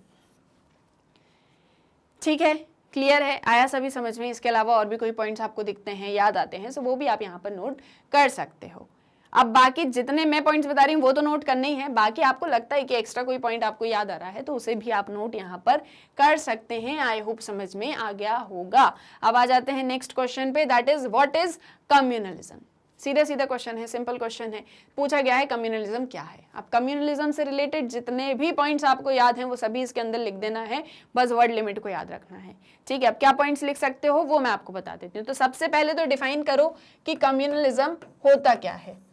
ठीक है. क्लियर है? आया सभी समझ में? इसके अलावा और भी कोई पॉइंट्स आपको दिखते हैं याद आते हैं सो वो भी आप यहाँ पर नोट कर सकते हो. अब बाकी जितने मैं पॉइंट्स बता रही हूँ वो तो नोट करने ही है. बाकी आपको लगता है कि एक्स्ट्रा कोई पॉइंट आपको याद आ रहा है तो उसे भी आप नोट यहाँ पर कर सकते हैं. आई होप समझ में आ गया होगा. अब आ जाते हैं नेक्स्ट क्वेश्चन पे. That is what is communalism. सीधा सीधा क्वेश्चन है, सिंपल क्वेश्चन है. पूछा गया है कम्युनलिज्म क्या है. अब कम्युनलिज्म से रिलेटेड जितने भी पॉइंट्स आपको याद हैं वो सभी इसके अंदर लिख देना है. बस वर्ड लिमिट को याद रखना है. ठीक है. अब क्या पॉइंट्स लिख सकते हो वो मैं आपको बता देती हूँ. तो सबसे पहले तो डिफाइन करो कि कम्युनलिज्म होता क्या है.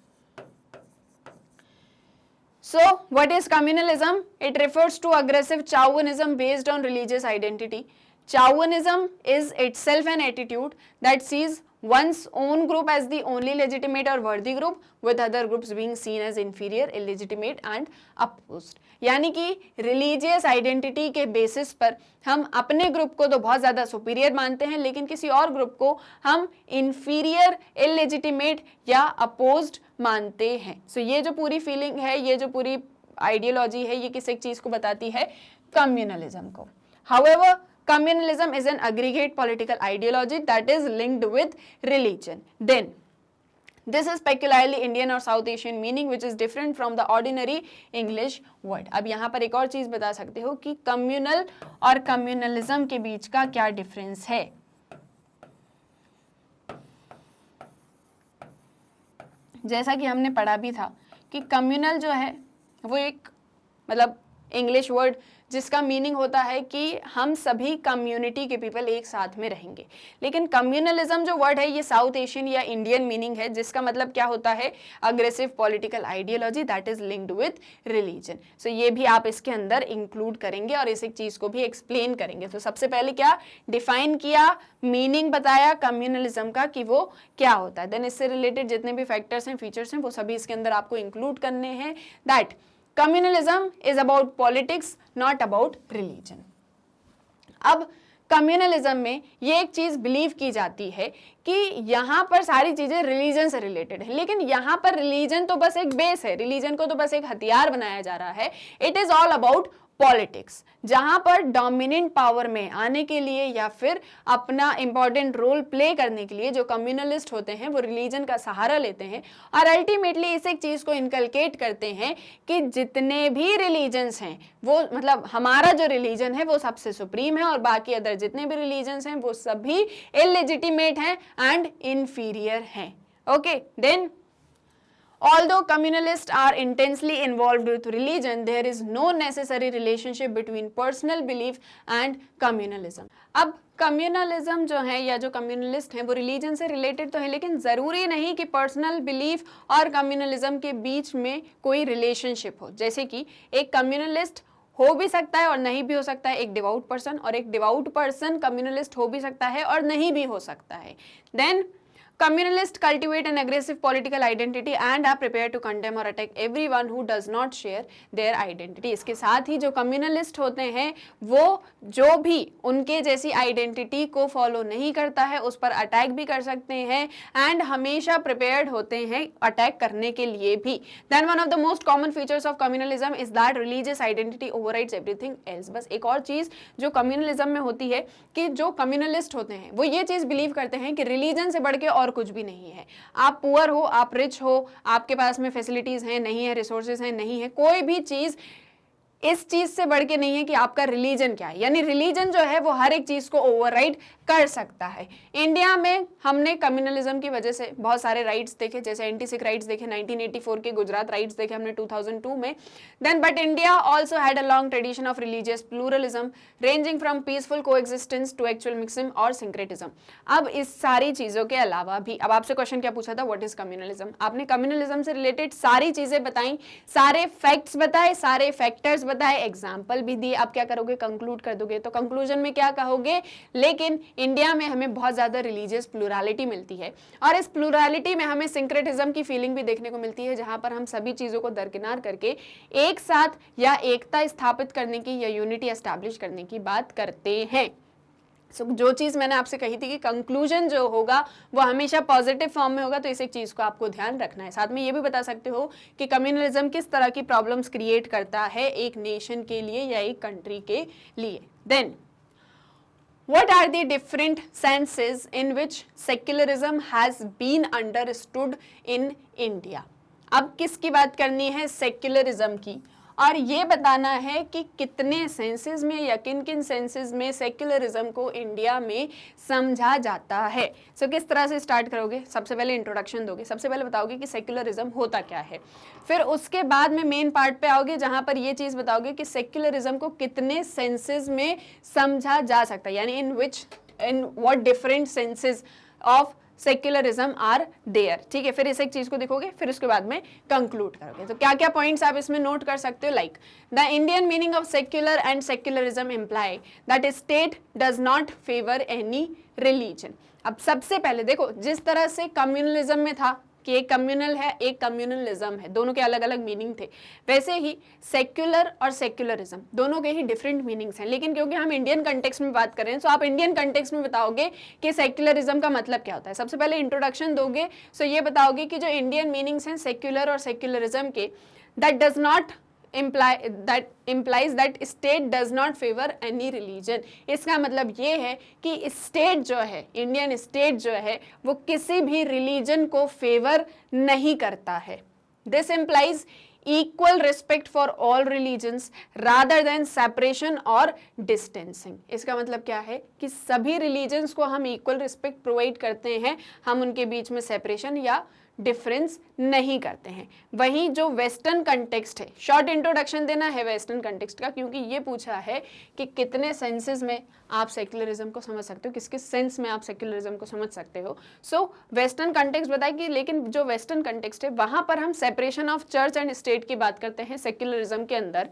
So, what is communalism? It refers to aggressive chauvinism based on religious identity. Chauvinism is itself an attitude that sees one's own group as the only legitimate or worthy group, with other groups being seen as inferior, illegitimate and opposed. यानी कि religious identity के basis पर हम अपने group को तो बहुत ज़्यादा सुपीरियर मानते हैं लेकिन किसी और ग्रुप को हम इन्फीरियर, इलेजिटिमेट या अपोज्ड मानते हैं. सो ये जो पूरी फीलिंग है, ये जो पूरी आइडियोलॉजी है, ये किस एक चीज़ को बताती है? कम्युनलिज्म को. However, communalism is an aggregate political ideology that is linked with religion. Then this is peculiarly Indian or South Asian meaning which is different from the ordinary English word. अब यहाँ पर एक और चीज़ बता सकते हो कि communal और communalism के बीच का क्या डिफरेंस है. जैसा कि हमने पढ़ा भी था कि कम्युनल जो है वो एक मतलब इंग्लिश वर्ड जिसका मीनिंग होता है कि हम सभी कम्युनिटी के पीपल एक साथ में रहेंगे. लेकिन कम्युनलिज्म जो वर्ड है ये साउथ एशियन या इंडियन मीनिंग है जिसका मतलब क्या होता है? Aggressive political ideology that is linked with religion. So ये भी आप इसके अंदर इंक्लूड करेंगे और इस एक चीज़ को भी एक्सप्लेन करेंगे. तो सबसे पहले क्या डिफाइन किया, मीनिंग बताया कम्युनलिज्म का कि वो क्या होता है. देन इससे रिलेटेड जितने भी फैक्टर्स हैं, फीचर्स हैं वो सभी इसके अंदर आपको इंक्लूड करने हैं. That Communalism is about politics, not about religion. अब कम्युनलिज्म में ये एक चीज़ बिलीव की जाती है कि यहाँ पर सारी चीज़ें रिलीजन से रिलेटेड है लेकिन यहाँ पर रिलीजन तो बस एक बेस है, रिलीजन को तो बस एक हथियार बनाया जा रहा है. It is all about politics, जहां पर डोमिनेंट पावर में आने के लिए या फिर अपना इंपॉर्टेंट रोल प्ले करने के लिए जो कम्युनलिस्ट होते हैं वो रिलीजन का सहारा लेते हैं और अल्टीमेटली इस एक चीज को इनकलकेट करते हैं कि जितने भी रिलीजन्स हैं वो मतलब हमारा जो रिलीजन है वो सबसे सुप्रीम है और बाकी अदर जितने भी रिलीजन्स हैं वो सभी इलेजिटिमेट हैं एंड इंफीरियर हैं। Okay, then although communalists are intensely involved with religion, there is no necessary relationship between personal belief and communalism. अब कम्युनलिज्म जो है या जो कम्युनलिस्ट हैं वो रिलीजन से रिलेटेड तो है, लेकिन ज़रूरी नहीं कि पर्सनल बिलीफ और कम्युनलिज्म के बीच में कोई रिलेशनशिप हो। जैसे कि एक कम्युनलिस्ट हो भी सकता है और नहीं भी हो सकता है एक डिवाउट पर्सन, और एक डिवाउट पर्सन कम्युनलिस्ट हो भी सकता है और नहीं भी हो सकता है। Then Communalists cultivate an aggressive political identity and are prepared to condemn or attack everyone who does not share their identity. इसके साथ ही जो कम्युनलिस्ट होते हैं वो जो भी उनके जैसी आइडेंटिटी को फॉलो नहीं करता है उस पर अटैक भी कर सकते हैं एंड हमेशा प्रिपेयर्ड होते हैं अटैक करने के लिए भी। Then one of the most common features of communalism is that religious identity overrides everything else. बस एक और चीज जो कम्युनलिज्म में होती है कि जो कम्युनलिस्ट होते हैं वो ये चीज बिलीव करते हैं कि रिलीजन से बढ़ के और कुछ भी नहीं है। आप पुअर हो, आप रिच हो, आपके पास में फैसिलिटीज हैं नहीं है, रिसोर्सेज हैं नहीं है, कोई भी चीज इस चीज से बढ़ के नहीं है कि आपका रिलीजन क्या है। यानी रिलीजन जो है वो हर एक चीज को ओवरराइड कर सकता है। इंडिया में हमने कम्युनलिज्म की वजह से बहुत सारे राइट्स देखे, जैसे एंटी सिख राइट्स देखे 1984 के, गुजरात राइट्स देखे हमने 2002 में। Then but India also had a long tradition of religious pluralism ranging from peaceful coexistence to actual mixism और सिंक्रेटिज्म। अब इस सारी चीजों के अलावा भी अब आपसे क्वेश्चन क्या पूछा था, व्हाट इज कम्युनलिज्म। आपने कम्युनलिज्म से रिलेटेड सारी चीजें बताई, सारे फैक्ट्स बताए, सारे फैक्टर्स बताए, एग्जाम्पल भी दिए। आप क्या करोगे, कंक्लूड कर दोगे। तो कंक्लूजन में क्या कहोगे, लेकिन इंडिया में हमें बहुत ज्यादा रिलीजियस प्लूरलिटी मिलती है और इस प्लूरलिटी में हमें सिंक्रेटिज्म की फीलिंग भी देखने को मिलती है, जहां पर हम सभी चीजों को दरकिनार करके एक साथ या एकता स्थापित करने की या यूनिटी एस्टैब्लिश करने की बात करते हैं। जो चीज़ मैंने आपसे कही थी कि कंक्लूजन जो होगा वो हमेशा पॉजिटिव फॉर्म में होगा, तो इस एक चीज़ को आपको ध्यान रखना है। साथ में ये भी बता सकते हो कि कम्युनलिज्म किस तरह की प्रॉब्लम्स क्रिएट करता है एक नेशन के लिए या एक कंट्री के लिए। Then what are the different senses in which secularism has been understood in India? अब किसकी बात करनी है, सेक्युलरिज्म की, और ये बताना है कि कितने सेंसेस में या किन किन सेंसेस में सेक्युलरिज्म को इंडिया में समझा जाता है। सो किस तरह से स्टार्ट करोगे, सबसे पहले इंट्रोडक्शन दोगे, सबसे पहले बताओगे कि सेक्युलरिज्म होता क्या है, फिर उसके बाद में मेन पार्ट पे आओगे जहां पर ये चीज बताओगे कि सेक्युलरिज्म को कितने सेंसेस में समझा जा सकता है, यानी in what different senses of secularism are there. ठीक है, फिर इस एक चीज को देखोगे, फिर उसके बाद में कंक्लूड करोगे। तो क्या क्या पॉइंट्स आप इसमें नोट कर सकते हो, like the Indian meaning of secular and secularism imply that state does not favour any religion. अब सबसे पहले देखो, जिस तरह से कम्युनलिज्म में था कि एक कम्युनल है एक कम्युनलिज्म है, दोनों के अलग अलग मीनिंग थे, वैसे ही सेक्युलर और सेक्युलरिज्म दोनों के ही डिफरेंट मीनिंग्स हैं। लेकिन क्योंकि हम इंडियन कंटेक्स्ट में बात कर रहे हैं, सो आप इंडियन कंटेक्स्ट में बताओगे कि सेक्युलरिज्म का मतलब क्या होता है। सबसे पहले इंट्रोडक्शन दोगे, सो ये बताओगे कि जो इंडियन मीनिंग्स हैं सेक्युलर और सेक्युलरिज्म के, that does not implies that state does not favor any religion। इसका मतलब ये है कि स्टेट जो है, इंडियन स्टेट जो है, वो किसी भी रिलीजन को फेवर नहीं करता है। This implies equal respect for all religions rather than separation और distancing। इसका मतलब क्या है कि सभी रिलीजन्स को हम इक्वल रिस्पेक्ट प्रोवाइड करते हैं, हम उनके बीच में सेपरेशन या डिफरेंस नहीं करते हैं। वहीं जो वेस्टर्न कंटेक्स्ट है, शॉर्ट इंट्रोडक्शन देना है वेस्टर्न कंटेक्स्ट का, क्योंकि ये पूछा है कि कितने सेंसेस में आप सेक्युलरिज्म को समझ सकते हो, किस किस सेंस में आप सेक्युलरिज्म को समझ सकते हो। सो वेस्टर्न कंटेक्स्ट बताए कि, लेकिन जो वेस्टर्न कंटेक्स्ट है वहां पर हम separation of church and state की बात करते हैं सेक्युलरिज्म के अंदर।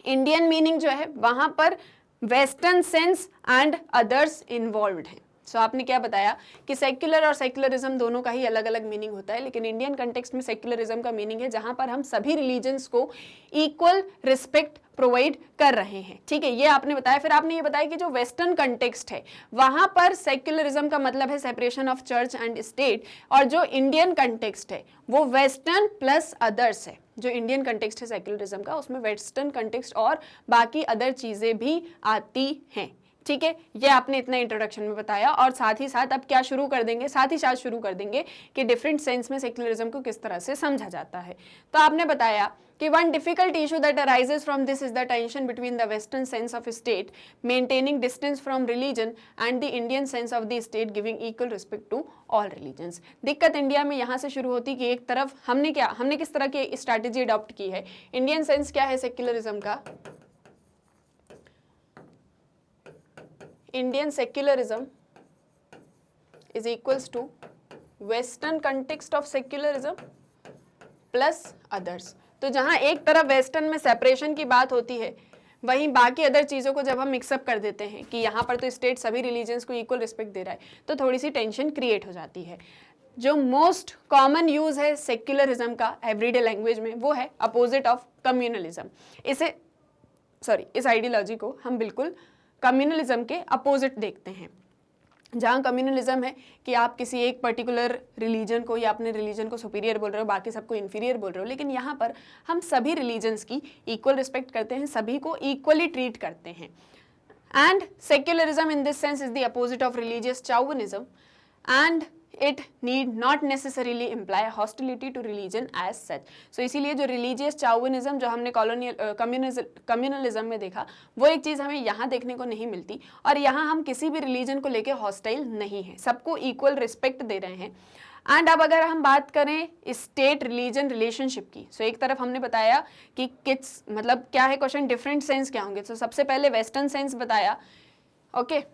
इंडियन मीनिंग जो है वहां पर western sense and others involved है। सो आपने क्या बताया कि सेक्युलर और सेक्युलरिज्म दोनों का ही अलग अलग मीनिंग होता है, लेकिन इंडियन कंटेक्स्ट में सेक्युलरिज्म का मीनिंग है जहां पर हम सभी रिलीजन्स को इक्वल रिस्पेक्ट प्रोवाइड कर रहे हैं। ठीक है, ये आपने बताया। फिर आपने ये बताया कि जो वेस्टर्न कंटेक्स्ट है वहां पर सेक्युलरिज्म का मतलब है separation of church and state, और जो इंडियन कंटेक्स्ट है वो वेस्टर्न प्लस अदर्स है। जो इंडियन कंटेक्स्ट है सेक्युलरिज्म का, उसमें वेस्टर्न कंटेक्स्ट और बाकी अदर चीज़ें भी आती हैं। ठीक है, ये आपने इतना इंट्रोडक्शन में बताया, और साथ ही साथ अब क्या शुरू कर देंगे, साथ ही साथ शुरू कर देंगे कि डिफरेंट सेंस में सेक्युलरिज्म को किस तरह से समझा जाता है। तो आपने बताया कि one difficult issue that arises from this is the tension between the western sense of state maintaining distance from religion and the Indian sense of the state giving equal respect to all religions. दिक्कत India में यहाँ से शुरू होती कि एक तरफ हमने किस तरह की स्ट्रैटेजी अडॉप्ट की है। इंडियन सेंस क्या है सेक्युलरिज्म का? Indian secularism is equals to western context of secularism plus others। तो जहां एक तरफ वेस्टर्न में सेपरेशन की बात होती है, वहीं बाकी अदर चीज़ों को जब हम मिक्सअप कर देते हैं कि यहाँ पर तो स्टेट सभी रिलीजन्स को इक्वल रिस्पेक्ट दे रहा है, तो थोड़ी सी टेंशन क्रिएट हो जाती है। जो मोस्ट कॉमन यूज है सेक्युलरिज्म का एवरीडे लैंग्वेज में, वो है अपोजिट ऑफ कम्युनलिज्म। इस आइडियोलॉजी को हम बिल्कुल कम्युनलिज्म के अपोजिट देखते हैं, जहाँ कम्युनलिज्म है कि आप किसी एक पर्टिकुलर रिलीजन को या अपने रिलीजन को सुपीरियर बोल रहे हो, बाकी सबको इन्फीरियर बोल रहे हो, लेकिन यहाँ पर हम सभी रिलीजन्स की इक्वल रिस्पेक्ट करते हैं, सभी को इक्वली ट्रीट करते हैं। And secularism in this sense is the opposite of religious chauvinism and it need not necessarily imply hostility to religion as such। so इसीलिए जो religious chauvinism जो हमने कम्युनलिज्म में देखा, वो एक चीज़ हमें यहाँ देखने को नहीं मिलती, और यहाँ हम किसी भी रिलीजन को लेके हॉस्टाइल नहीं है, सबको इक्वल रिस्पेक्ट दे रहे हैं। एंड अब अगर हम बात करें स्टेट रिलीजन रिलेशनशिप की, सो एक तरफ हमने बताया कि किस मतलब क्या है क्वेश्चन, डिफरेंट सेंस क्या होंगे। तो सबसे पहले वेस्टर्न सेंस बताया, ओके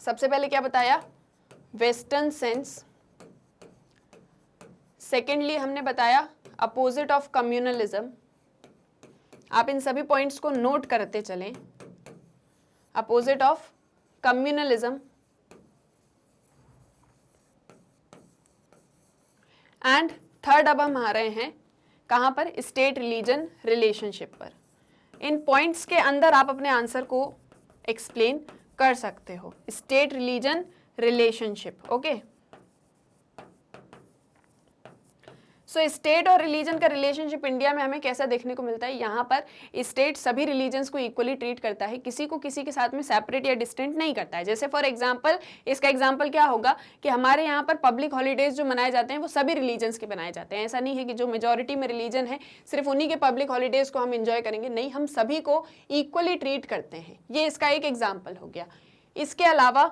सबसे पहले क्या बताया, वेस्टर्न सेंस। सेकेंडली हमने बताया अपोजिट ऑफ कम्युनलिज्म। आप इन सभी पॉइंट्स को नोट करते चलें, opposite of communalism and third अब हम आ रहे हैं कहाँ पर, स्टेट रिलीजन रिलेशनशिप पर। इन पॉइंट्स के अंदर आप अपने आंसर को एक्सप्लेन कर सकते हो, स्टेट रिलीजन रिलेशनशिप। ओके, सो स्टेट और रिलीजन का रिलेशनशिप इंडिया में हमें कैसा देखने को मिलता है, यहाँ पर स्टेट सभी रिलीजन्स को इक्वली ट्रीट करता है, किसी को किसी के साथ में सेपरेट या डिस्टेंट नहीं करता है। जैसे फॉर एग्जांपल, इसका एग्जांपल क्या होगा कि हमारे यहाँ पर पब्लिक हॉलीडेज जो मनाए जाते हैं वो सभी रिलीजन्स के बनाए जाते हैं। ऐसा नहीं है कि जो मेजोरिटी में रिलीजन है सिर्फ उन्हीं के पब्लिक हॉलीडेज को हम इंजॉय करेंगे, नहीं, हम सभी को इक्वली ट्रीट करते हैं। ये इसका एक एग्जाम्पल हो गया। इसके अलावा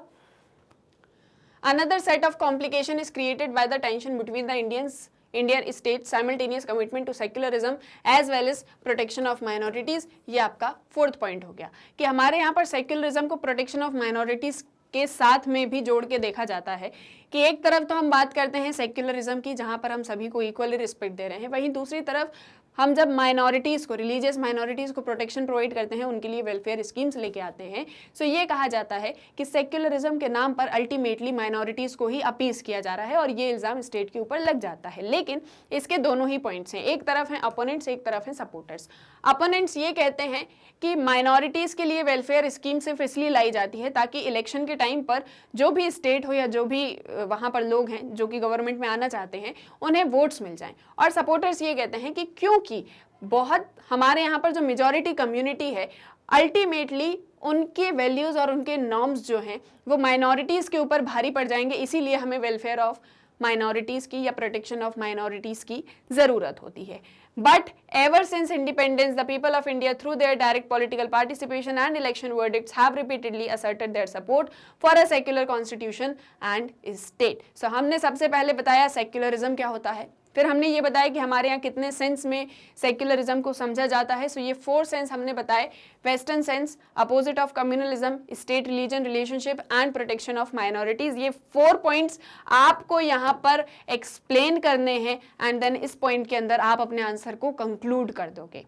another set of complication is created by the tension between the Indian state simultaneous commitment to secularism as well as protection of minorities। ये आपका फोर्थ पॉइंट हो गया कि हमारे यहाँ पर सेक्युलरिज्म को प्रोटेक्शन ऑफ माइनॉरिटीज के साथ में भी जोड़ के देखा जाता है कि एक तरफ तो हम बात करते हैं सेक्युलरिज्म की, जहाँ पर हम सभी को इक्वली रिस्पेक्ट दे रहे हैं, वहीं दूसरी तरफ हम जब माइनॉरिटीज़ को, रिलीजियस माइनॉरिटीज़ को प्रोटेक्शन प्रोवाइड करते हैं, उनके लिए वेलफेयर स्कीम्स लेके आते हैं। सो ये कहा जाता है कि सेक्युलरिज्म के नाम पर अल्टीमेटली माइनॉरिटीज़ को ही अपीस किया जा रहा है, और ये इल्ज़ाम स्टेट के ऊपर लग जाता है। लेकिन इसके दोनों ही पॉइंट्स हैं, एक तरफ हैं अपोनेंट्स, एक तरफ हैं सपोर्टर्स। अपोनेंट्स ये कहते हैं कि माइनॉरिटीज़ के लिए वेलफेयर स्कीम सिर्फ इसलिए लाई जाती है ताकि इलेक्शन के टाइम पर जो भी स्टेट हो या जो भी वहाँ पर लोग हैं जो कि गवर्नमेंट में आना चाहते हैं, उन्हें वोट्स मिल जाएं। और सपोर्टर्स ये कहते हैं कि क्योंकि बहुत हमारे यहाँ पर जो मेजॉरिटी कम्युनिटी है, अल्टीमेटली उनके वैल्यूज़ और उनके नॉर्म्स जो हैं वो माइनॉरिटीज़ के ऊपर भारी पड़ जाएंगे, इसीलिए हमें वेलफेयर ऑफ माइनॉरिटीज़ की या प्रोटेक्शन ऑफ माइनॉरिटीज़ की ज़रूरत होती है। But ever since independence, the people of India, through their direct political participation and election verdicts, have repeatedly asserted their support for a secular constitution and state। So हमने सबसे पहले बताया secularism क्या होता है, फिर हमने ये बताया कि हमारे यहाँ कितने सेंस में सेक्युलरिज्म को समझा जाता है। सो ये 4 सेंस हमने बताए, western sense, opposite of communalism, state religion relationship and protection of minorities. ये 4 पॉइंट्स आपको यहाँ पर एक्सप्लेन करने हैं, एंड देन इस पॉइंट के अंदर आप अपने आंसर को कंक्लूड कर दोगे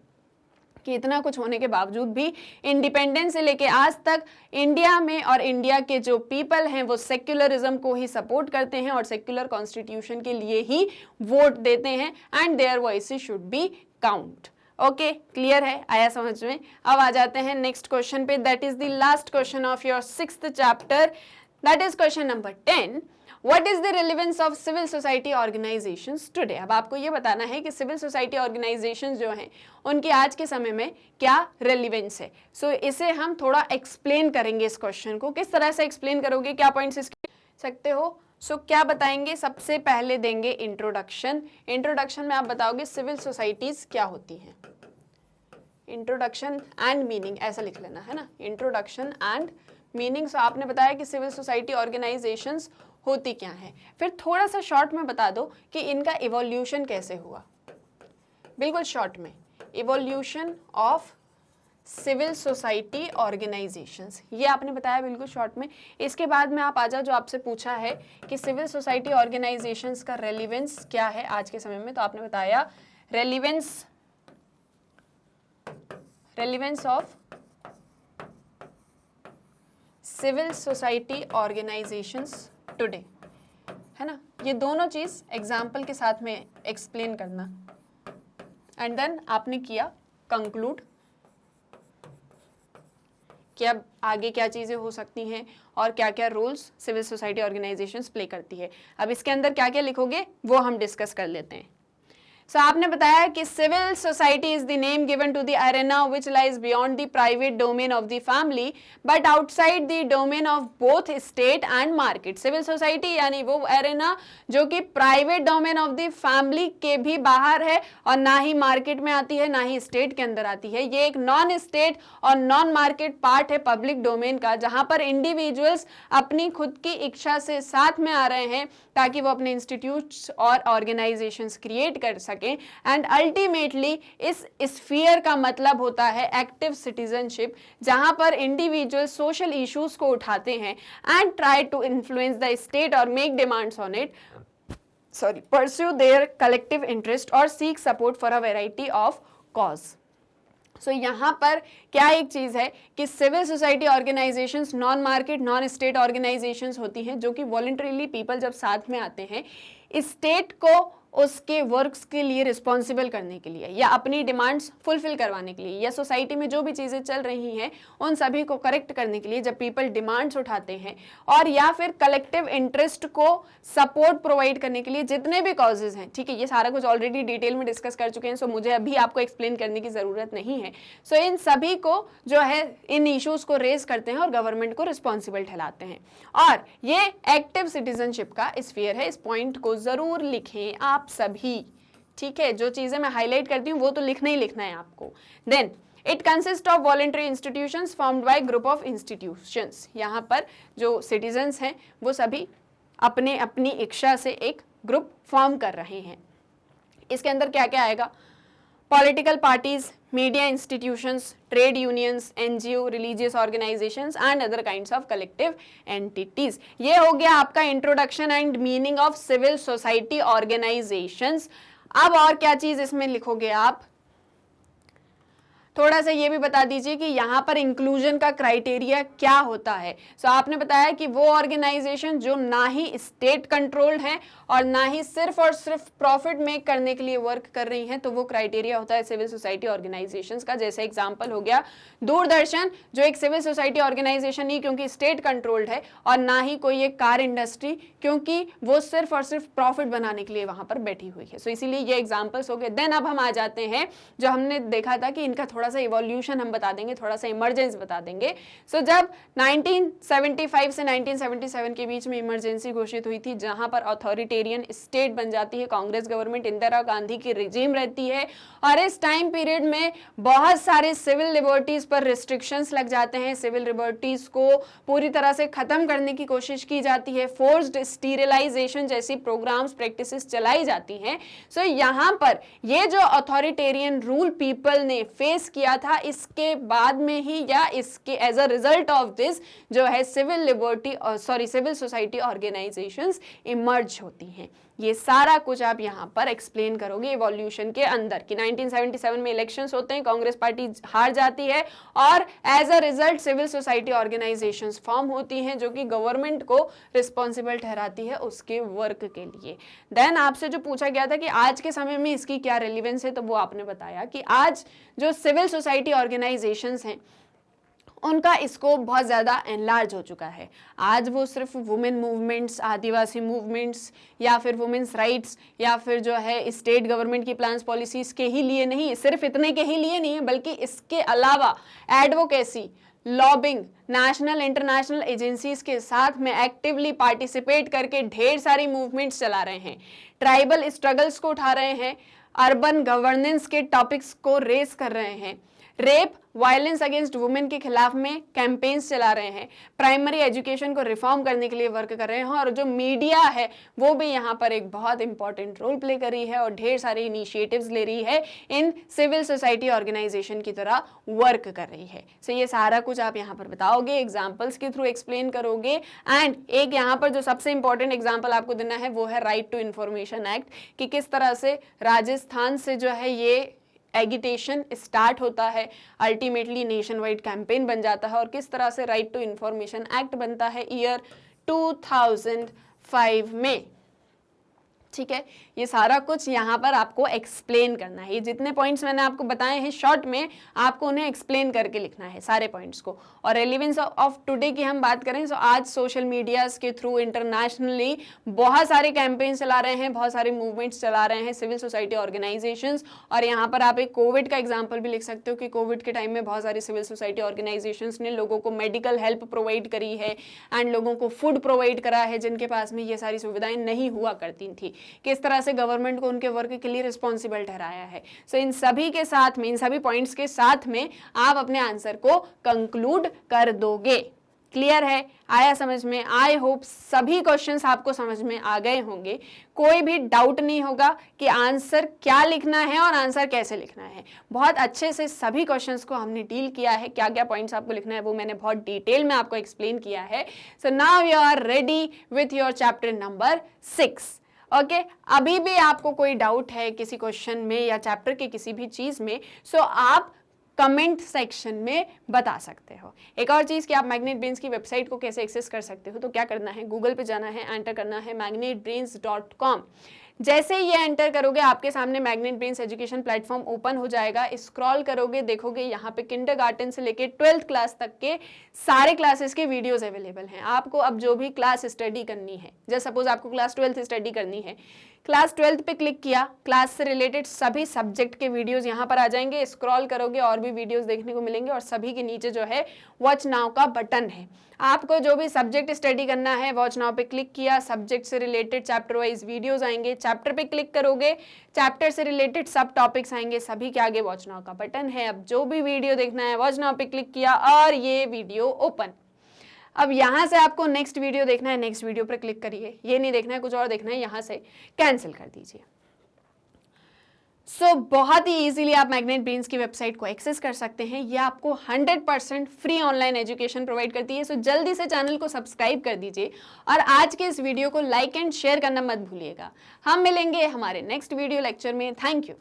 कि इतना कुछ होने के बावजूद भी इंडिपेंडेंस से लेके आज तक इंडिया में और इंडिया के जो पीपल हैं वो सेक्युलरिज्म को ही सपोर्ट करते हैं और सेक्युलर कॉन्स्टिट्यूशन के लिए ही वोट देते हैं, and there voices should be count. Okay, clear है, आया समझ में। अब आ जाते हैं नेक्स्ट क्वेश्चन पे, that is the last question of your 6th chapter. That is question number 10. What is the relevance of civil society organizations today? अब आपको ये बताना है कि सिविल सोसाइटी ऑर्गेनाइजेशंस जो हैं उनकी आज के समय में क्या रेलिवेंस है. सो इसे हम थोड़ा एक्सप्लेन करेंगे. इस क्वेश्चन को किस तरह से एक्सप्लेन करोगे, क्या पॉइंट्स इसके सकते हो? सो क्या बताएंगे? सबसे पहले देंगे इंट्रोडक्शन. इंट्रोडक्शन में आप बताओगे सिविल सोसाइटीज क्या होती हैं. इंट्रोडक्शन एंड मीनिंग ऐसा लिख लेना है ना, इंट्रोडक्शन एंड मीनिंग. सो आपने बताया कि सिविल सोसाइटी ऑर्गेनाइजेशंस होती क्या है. फिर थोड़ा सा शॉर्ट में बता दो कि इनका इवोल्यूशन कैसे हुआ. बिल्कुल शॉर्ट में, evolution of civil society organisations, ये आपने बताया बिल्कुल शॉर्ट में. इसके बाद में आप आ जाओ जो आपसे पूछा है कि सिविल सोसाइटी ऑर्गेनाइजेशंस का रेलिवेंस क्या है आज के समय में. तो आपने बताया relevance of civil society organisations today, है ना. ये दोनों चीज एग्जाम्पल के साथ में एक्सप्लेन करना. एंड देन आपने किया कंक्लूड कि अब आगे क्या चीजें हो सकती हैं और क्या क्या roles civil society organisations play करती है. अब इसके अंदर क्या क्या लिखोगे वो हम डिस्कस कर लेते हैं. सो आपने बताया कि civil society is the name given to the arena which lies beyond the private domain of the family but outside the domain of both state and market. Civil society यानी वो अरेना जो कि private domain of the family के भी बाहर है और ना ही मार्केट में आती है ना ही स्टेट के अंदर आती है. ये एक नॉन स्टेट और नॉन मार्केट पार्ट है पब्लिक डोमेन का, जहां पर इंडिविजुअल्स अपनी खुद की इच्छा से साथ में आ रहे हैं ताकि वो अपने इंस्टीट्यूट्स और ऑर्गेनाइजेशंस क्रिएट कर सकें. एंड अल्टीमेटली इस स्फीयर का मतलब होता है एक्टिव सिटीजनशिप, जहां पर इंडिविजुअल सोशल इश्यूज को उठाते हैं and try to influence the state और make demands on it, pursue their collective interest or seek support for a variety of cause. So यहाँ पर क्या एक चीज है कि civil society organisations non market non state organisations होती हैं जो कि वॉलंटरीली पीपल जब साथ में आते हैं स्टेट को उसके वर्क्स के लिए रिस्पॉन्सिबल करने के लिए या अपनी डिमांड्स फुलफिल करवाने के लिए या सोसाइटी में जो भी चीज़ें चल रही हैं उन सभी को करेक्ट करने के लिए जब पीपल डिमांड्स उठाते हैं और या फिर कलेक्टिव इंटरेस्ट को सपोर्ट प्रोवाइड करने के लिए जितने भी कॉजेज हैं. ठीक है, ये सारा कुछ ऑलरेडी डिटेल में डिस्कस कर चुके हैं. सो मुझे अभी आपको एक्सप्लेन करने की ज़रूरत नहीं है. सो इन सभी को जो है इन इश्यूज़ को रेज करते हैं और गवर्नमेंट को रिस्पॉन्सिबल ठहराते हैं. और ये एक्टिव सिटीजनशिप का स्फीयर है. इस पॉइंट को ज़रूर लिखें आप सभी. ठीक है, जो चीजें मैं हाईलाइट करती हूँ वो तो लिखना ही लिखना है आपको. Then it consist of voluntary institutions formed by group of institutions. यहाँ पर जो सिटीजन्स हैं वो सभी अपने अपनी इच्छा से एक ग्रुप फॉर्म कर रहे हैं. इसके अंदर क्या क्या आएगा? Political parties, media institutions, trade unions, NGO, religious organisations and other kinds of collective entities. ये हो गया आपका introduction and meaning of civil society organisations. अब और क्या चीज इसमें लिखोगे आप? थोड़ा सा ये भी बता दीजिए कि यहाँ पर इंक्लूजन का क्राइटेरिया क्या होता है. सो आपने बताया कि वो ऑर्गेनाइजेशन जो ना ही स्टेट कंट्रोल्ड है और ना ही सिर्फ और सिर्फ प्रॉफिट मेक करने के लिए वर्क कर रही हैं, तो वो क्राइटेरिया होता है सिविल सोसाइटी ऑर्गेनाइजेशंस का. जैसे एग्जांपल हो गया दूरदर्शन, जो एक सिविल सोसाइटी ऑर्गेनाइजेशन नहीं क्योंकि स्टेट कंट्रोल्ड है, और ना ही कोई एक कार इंडस्ट्री क्योंकि वो सिर्फ और सिर्फ प्रॉफिट बनाने के लिए वहां पर बैठी हुई है. सो इसीलिए ये एग्जाम्पल्स हो गए. देन अब हम आ जाते हैं जो हमने देखा था कि इनका थोड़ा सा इवोल्यूशन हम बता देंगे, थोड़ा सा इमरजेंस बता देंगे. सो जब 1975 से 1977 के बीच में इमरजेंसी घोषित हुई थी, जहां पर अथॉरिटेरियन स्टेट बन जाती है, कांग्रेस गवर्नमेंट, इंदिरा गांधी की रिजीम रहती है, और इस टाइम पीरियड में बहुत सारे सिविल लिबर्टीज पर रिस्ट्रिक्शंस लग जाते हैं. सिविल लिबर्टीज को पूरी तरह से खत्म करने की कोशिश की जाती है. फोर्स्ड स्टीरिलाइजेशन जैसी प्रोग्राम्स प्रैक्टिसेस चलाई जाती हैं. सो यहाँ पर ये जो अथॉरिटेरियन रूल पीपल ने फेस किया था, इसके बाद में ही या इसके as a result of this जो है सिविल सोसाइटी ऑर्गेनाइजेशंस इमर्ज होती हैं. ये सारा कुछ आप यहाँ पर एक्सप्लेन करोगे इवोल्यूशन के अंदर कि 1977 में इलेक्शंस होते हैं, कांग्रेस पार्टी हार जाती है और as a result civil society organisations form होती हैं जो कि गवर्नमेंट को रिस्पॉन्सिबल ठहराती है उसके वर्क के लिए. देन आपसे जो पूछा गया था कि आज के समय में इसकी क्या रेलिवेंस है, तो वो आपने बताया कि आज जो सिविल सोसाइटी ऑर्गेनाइजेशंस हैं उनका स्कोप बहुत ज़्यादा एनलार्ज हो चुका है। आज वो सिर्फ वुमेन मूवमेंट्स, आदिवासी मूवमेंट्स या फिर वुमेन्स राइट्स या फिर जो है स्टेट गवर्नमेंट की प्लान्स पॉलिसीज़ के ही लिए नहीं, सिर्फ इतने के ही लिए नहीं है, बल्कि इसके अलावा advocacy, lobbying, national international agencies के साथ में एक्टिवली पार्टिसिपेट करके ढेर सारी मूवमेंट्स चला रहे हैं, ट्राइबल स्ट्रगल्स को उठा रहे हैं, अर्बन गवर्नेंस के टॉपिक्स को रेस कर रहे हैं, रेप, वायलेंस अगेंस्ट वुमेन के खिलाफ में कैंपेन्स चला रहे हैं, प्राइमरी एजुकेशन को रिफॉर्म करने के लिए वर्क कर रहे हैं, और जो मीडिया है वो भी यहाँ पर एक बहुत इंपॉर्टेंट रोल प्ले कर रही है और ढेर सारे इनिशिएटिव्स ले रही है, इन सिविल सोसाइटी ऑर्गेनाइजेशन की तरह वर्क कर रही है। सो ये सारा कुछ आप यहाँ पर बताओगे, एग्जाम्पल्स के थ्रू एक्सप्लेन करोगे। एंड एक यहाँ पर जो सबसे इंपॉर्टेंट एग्जाम्पल आपको देना है वो है राइट टू इंफॉर्मेशन एक्ट, कि किस तरह से राजस्थान से जो है ये एगिटेशन स्टार्ट होता है, अल्टीमेटली नेशन वाइड कैंपेन बन जाता है, और किस तरह से राइट टू इंफॉर्मेशन एक्ट बनता है ईयर 2005 में। ठीक है, ये सारा कुछ यहाँ पर आपको एक्सप्लेन करना है। ये जितने पॉइंट्स मैंने आपको बताए हैं शॉर्ट में, आपको उन्हें एक्सप्लेन करके लिखना है सारे पॉइंट्स को। और रेलिवेंस ऑफ टुडे की हम बात करें तो आज सोशल मीडियाज के थ्रू इंटरनेशनली बहुत सारे कैंपेन चला रहे हैं, बहुत सारे मूवमेंट्स चला रहे हैं सिविल सोसाइटी ऑर्गेनाइजेशंस। और यहाँ पर आप एक कोविड का एग्जाम्पल भी लिख सकते हो कि कोविड के टाइम में बहुत सारी सिविल सोसाइटी ऑर्गेनाइजेशंस ने लोगों को मेडिकल हेल्प प्रोवाइड करी है एंड लोगों को फूड प्रोवाइड करा है जिनके पास में ये सारी सुविधाएं नहीं हुआ करती थी। किस तरह से गवर्नमेंट को उनके वर्क के लिए रिस्पॉन्सिबल ठहराया है। सो इन सभी के साथ में, इन सभी पॉइंट्स के साथ में आप अपने आंसर को कंक्लूड कर दोगे। क्लियर है? आया समझ में? आई होप सभी क्वेश्चंस आपको समझ में आ गए होंगे, कोई भी डाउट नहीं होगा कि आंसर क्या लिखना है और आंसर कैसे लिखना है। बहुत अच्छे से सभी क्वेश्चंस को हमने डील किया है, क्या क्या पॉइंट्स आपको लिखना है वो मैंने बहुत डिटेल में आपको एक्सप्लेन किया है। So now you are ready with your chapter number 6। Okay, अभी भी आपको कोई डाउट है किसी क्वेश्चन में या चैप्टर के किसी भी चीज में, सो आप कमेंट सेक्शन में बता सकते हो। एक और चीज़ कि आप मैग्नेट ब्रेन्स की वेबसाइट को कैसे एक्सेस कर सकते हो, तो क्या करना है, गूगल पे जाना है, एंटर करना है magnetbrains.com। जैसे ही ये एंटर करोगे आपके सामने magnet brains education platform open हो जाएगा। स्क्रॉल करोगे, देखोगे यहाँ पे किंडरगार्टन से लेके 12th क्लास तक के सारे क्लासेस के वीडियोस अवेलेबल हैं। आपको अब जो भी क्लास स्टडी करनी है, जैसे सपोज आपको क्लास 12th स्टडी करनी है, क्लास 12th पे क्लिक किया, क्लास से रिलेटेड सभी सब्जेक्ट के वीडियोस यहाँ पर आ जाएंगे। स्क्रॉल करोगे और भी वीडियोस देखने को मिलेंगे, और सभी के नीचे जो है वॉच नाउ का बटन है। आपको जो भी सब्जेक्ट स्टडी करना है, वॉच नाउ पे क्लिक किया, सब्जेक्ट से रिलेटेड चैप्टर वाइज वीडियोस आएंगे, चैप्टर पे क्लिक करोगे, चैप्टर से रिलेटेड सब टॉपिक्स आएंगे, सभी के आगे वॉच नाउ का बटन है। अब जो भी वीडियो देखना है, वॉच नाउ पे क्लिक किया और ये वीडियो ओपन। अब यहाँ से आपको नेक्स्ट वीडियो देखना है, नेक्स्ट वीडियो पर क्लिक करिए। ये नहीं देखना है, कुछ और देखना है, यहाँ से कैंसिल कर दीजिए। सो बहुत ही इजीली आप मैग्नेट ब्रेन्स की वेबसाइट को एक्सेस कर सकते हैं। ये आपको 100% फ्री ऑनलाइन एजुकेशन प्रोवाइड करती है। सो जल्दी से चैनल को सब्सक्राइब कर दीजिए और आज के इस वीडियो को लाइक एंड शेयर करना मत भूलिएगा। हम मिलेंगे हमारे नेक्स्ट वीडियो लेक्चर में। Thank you.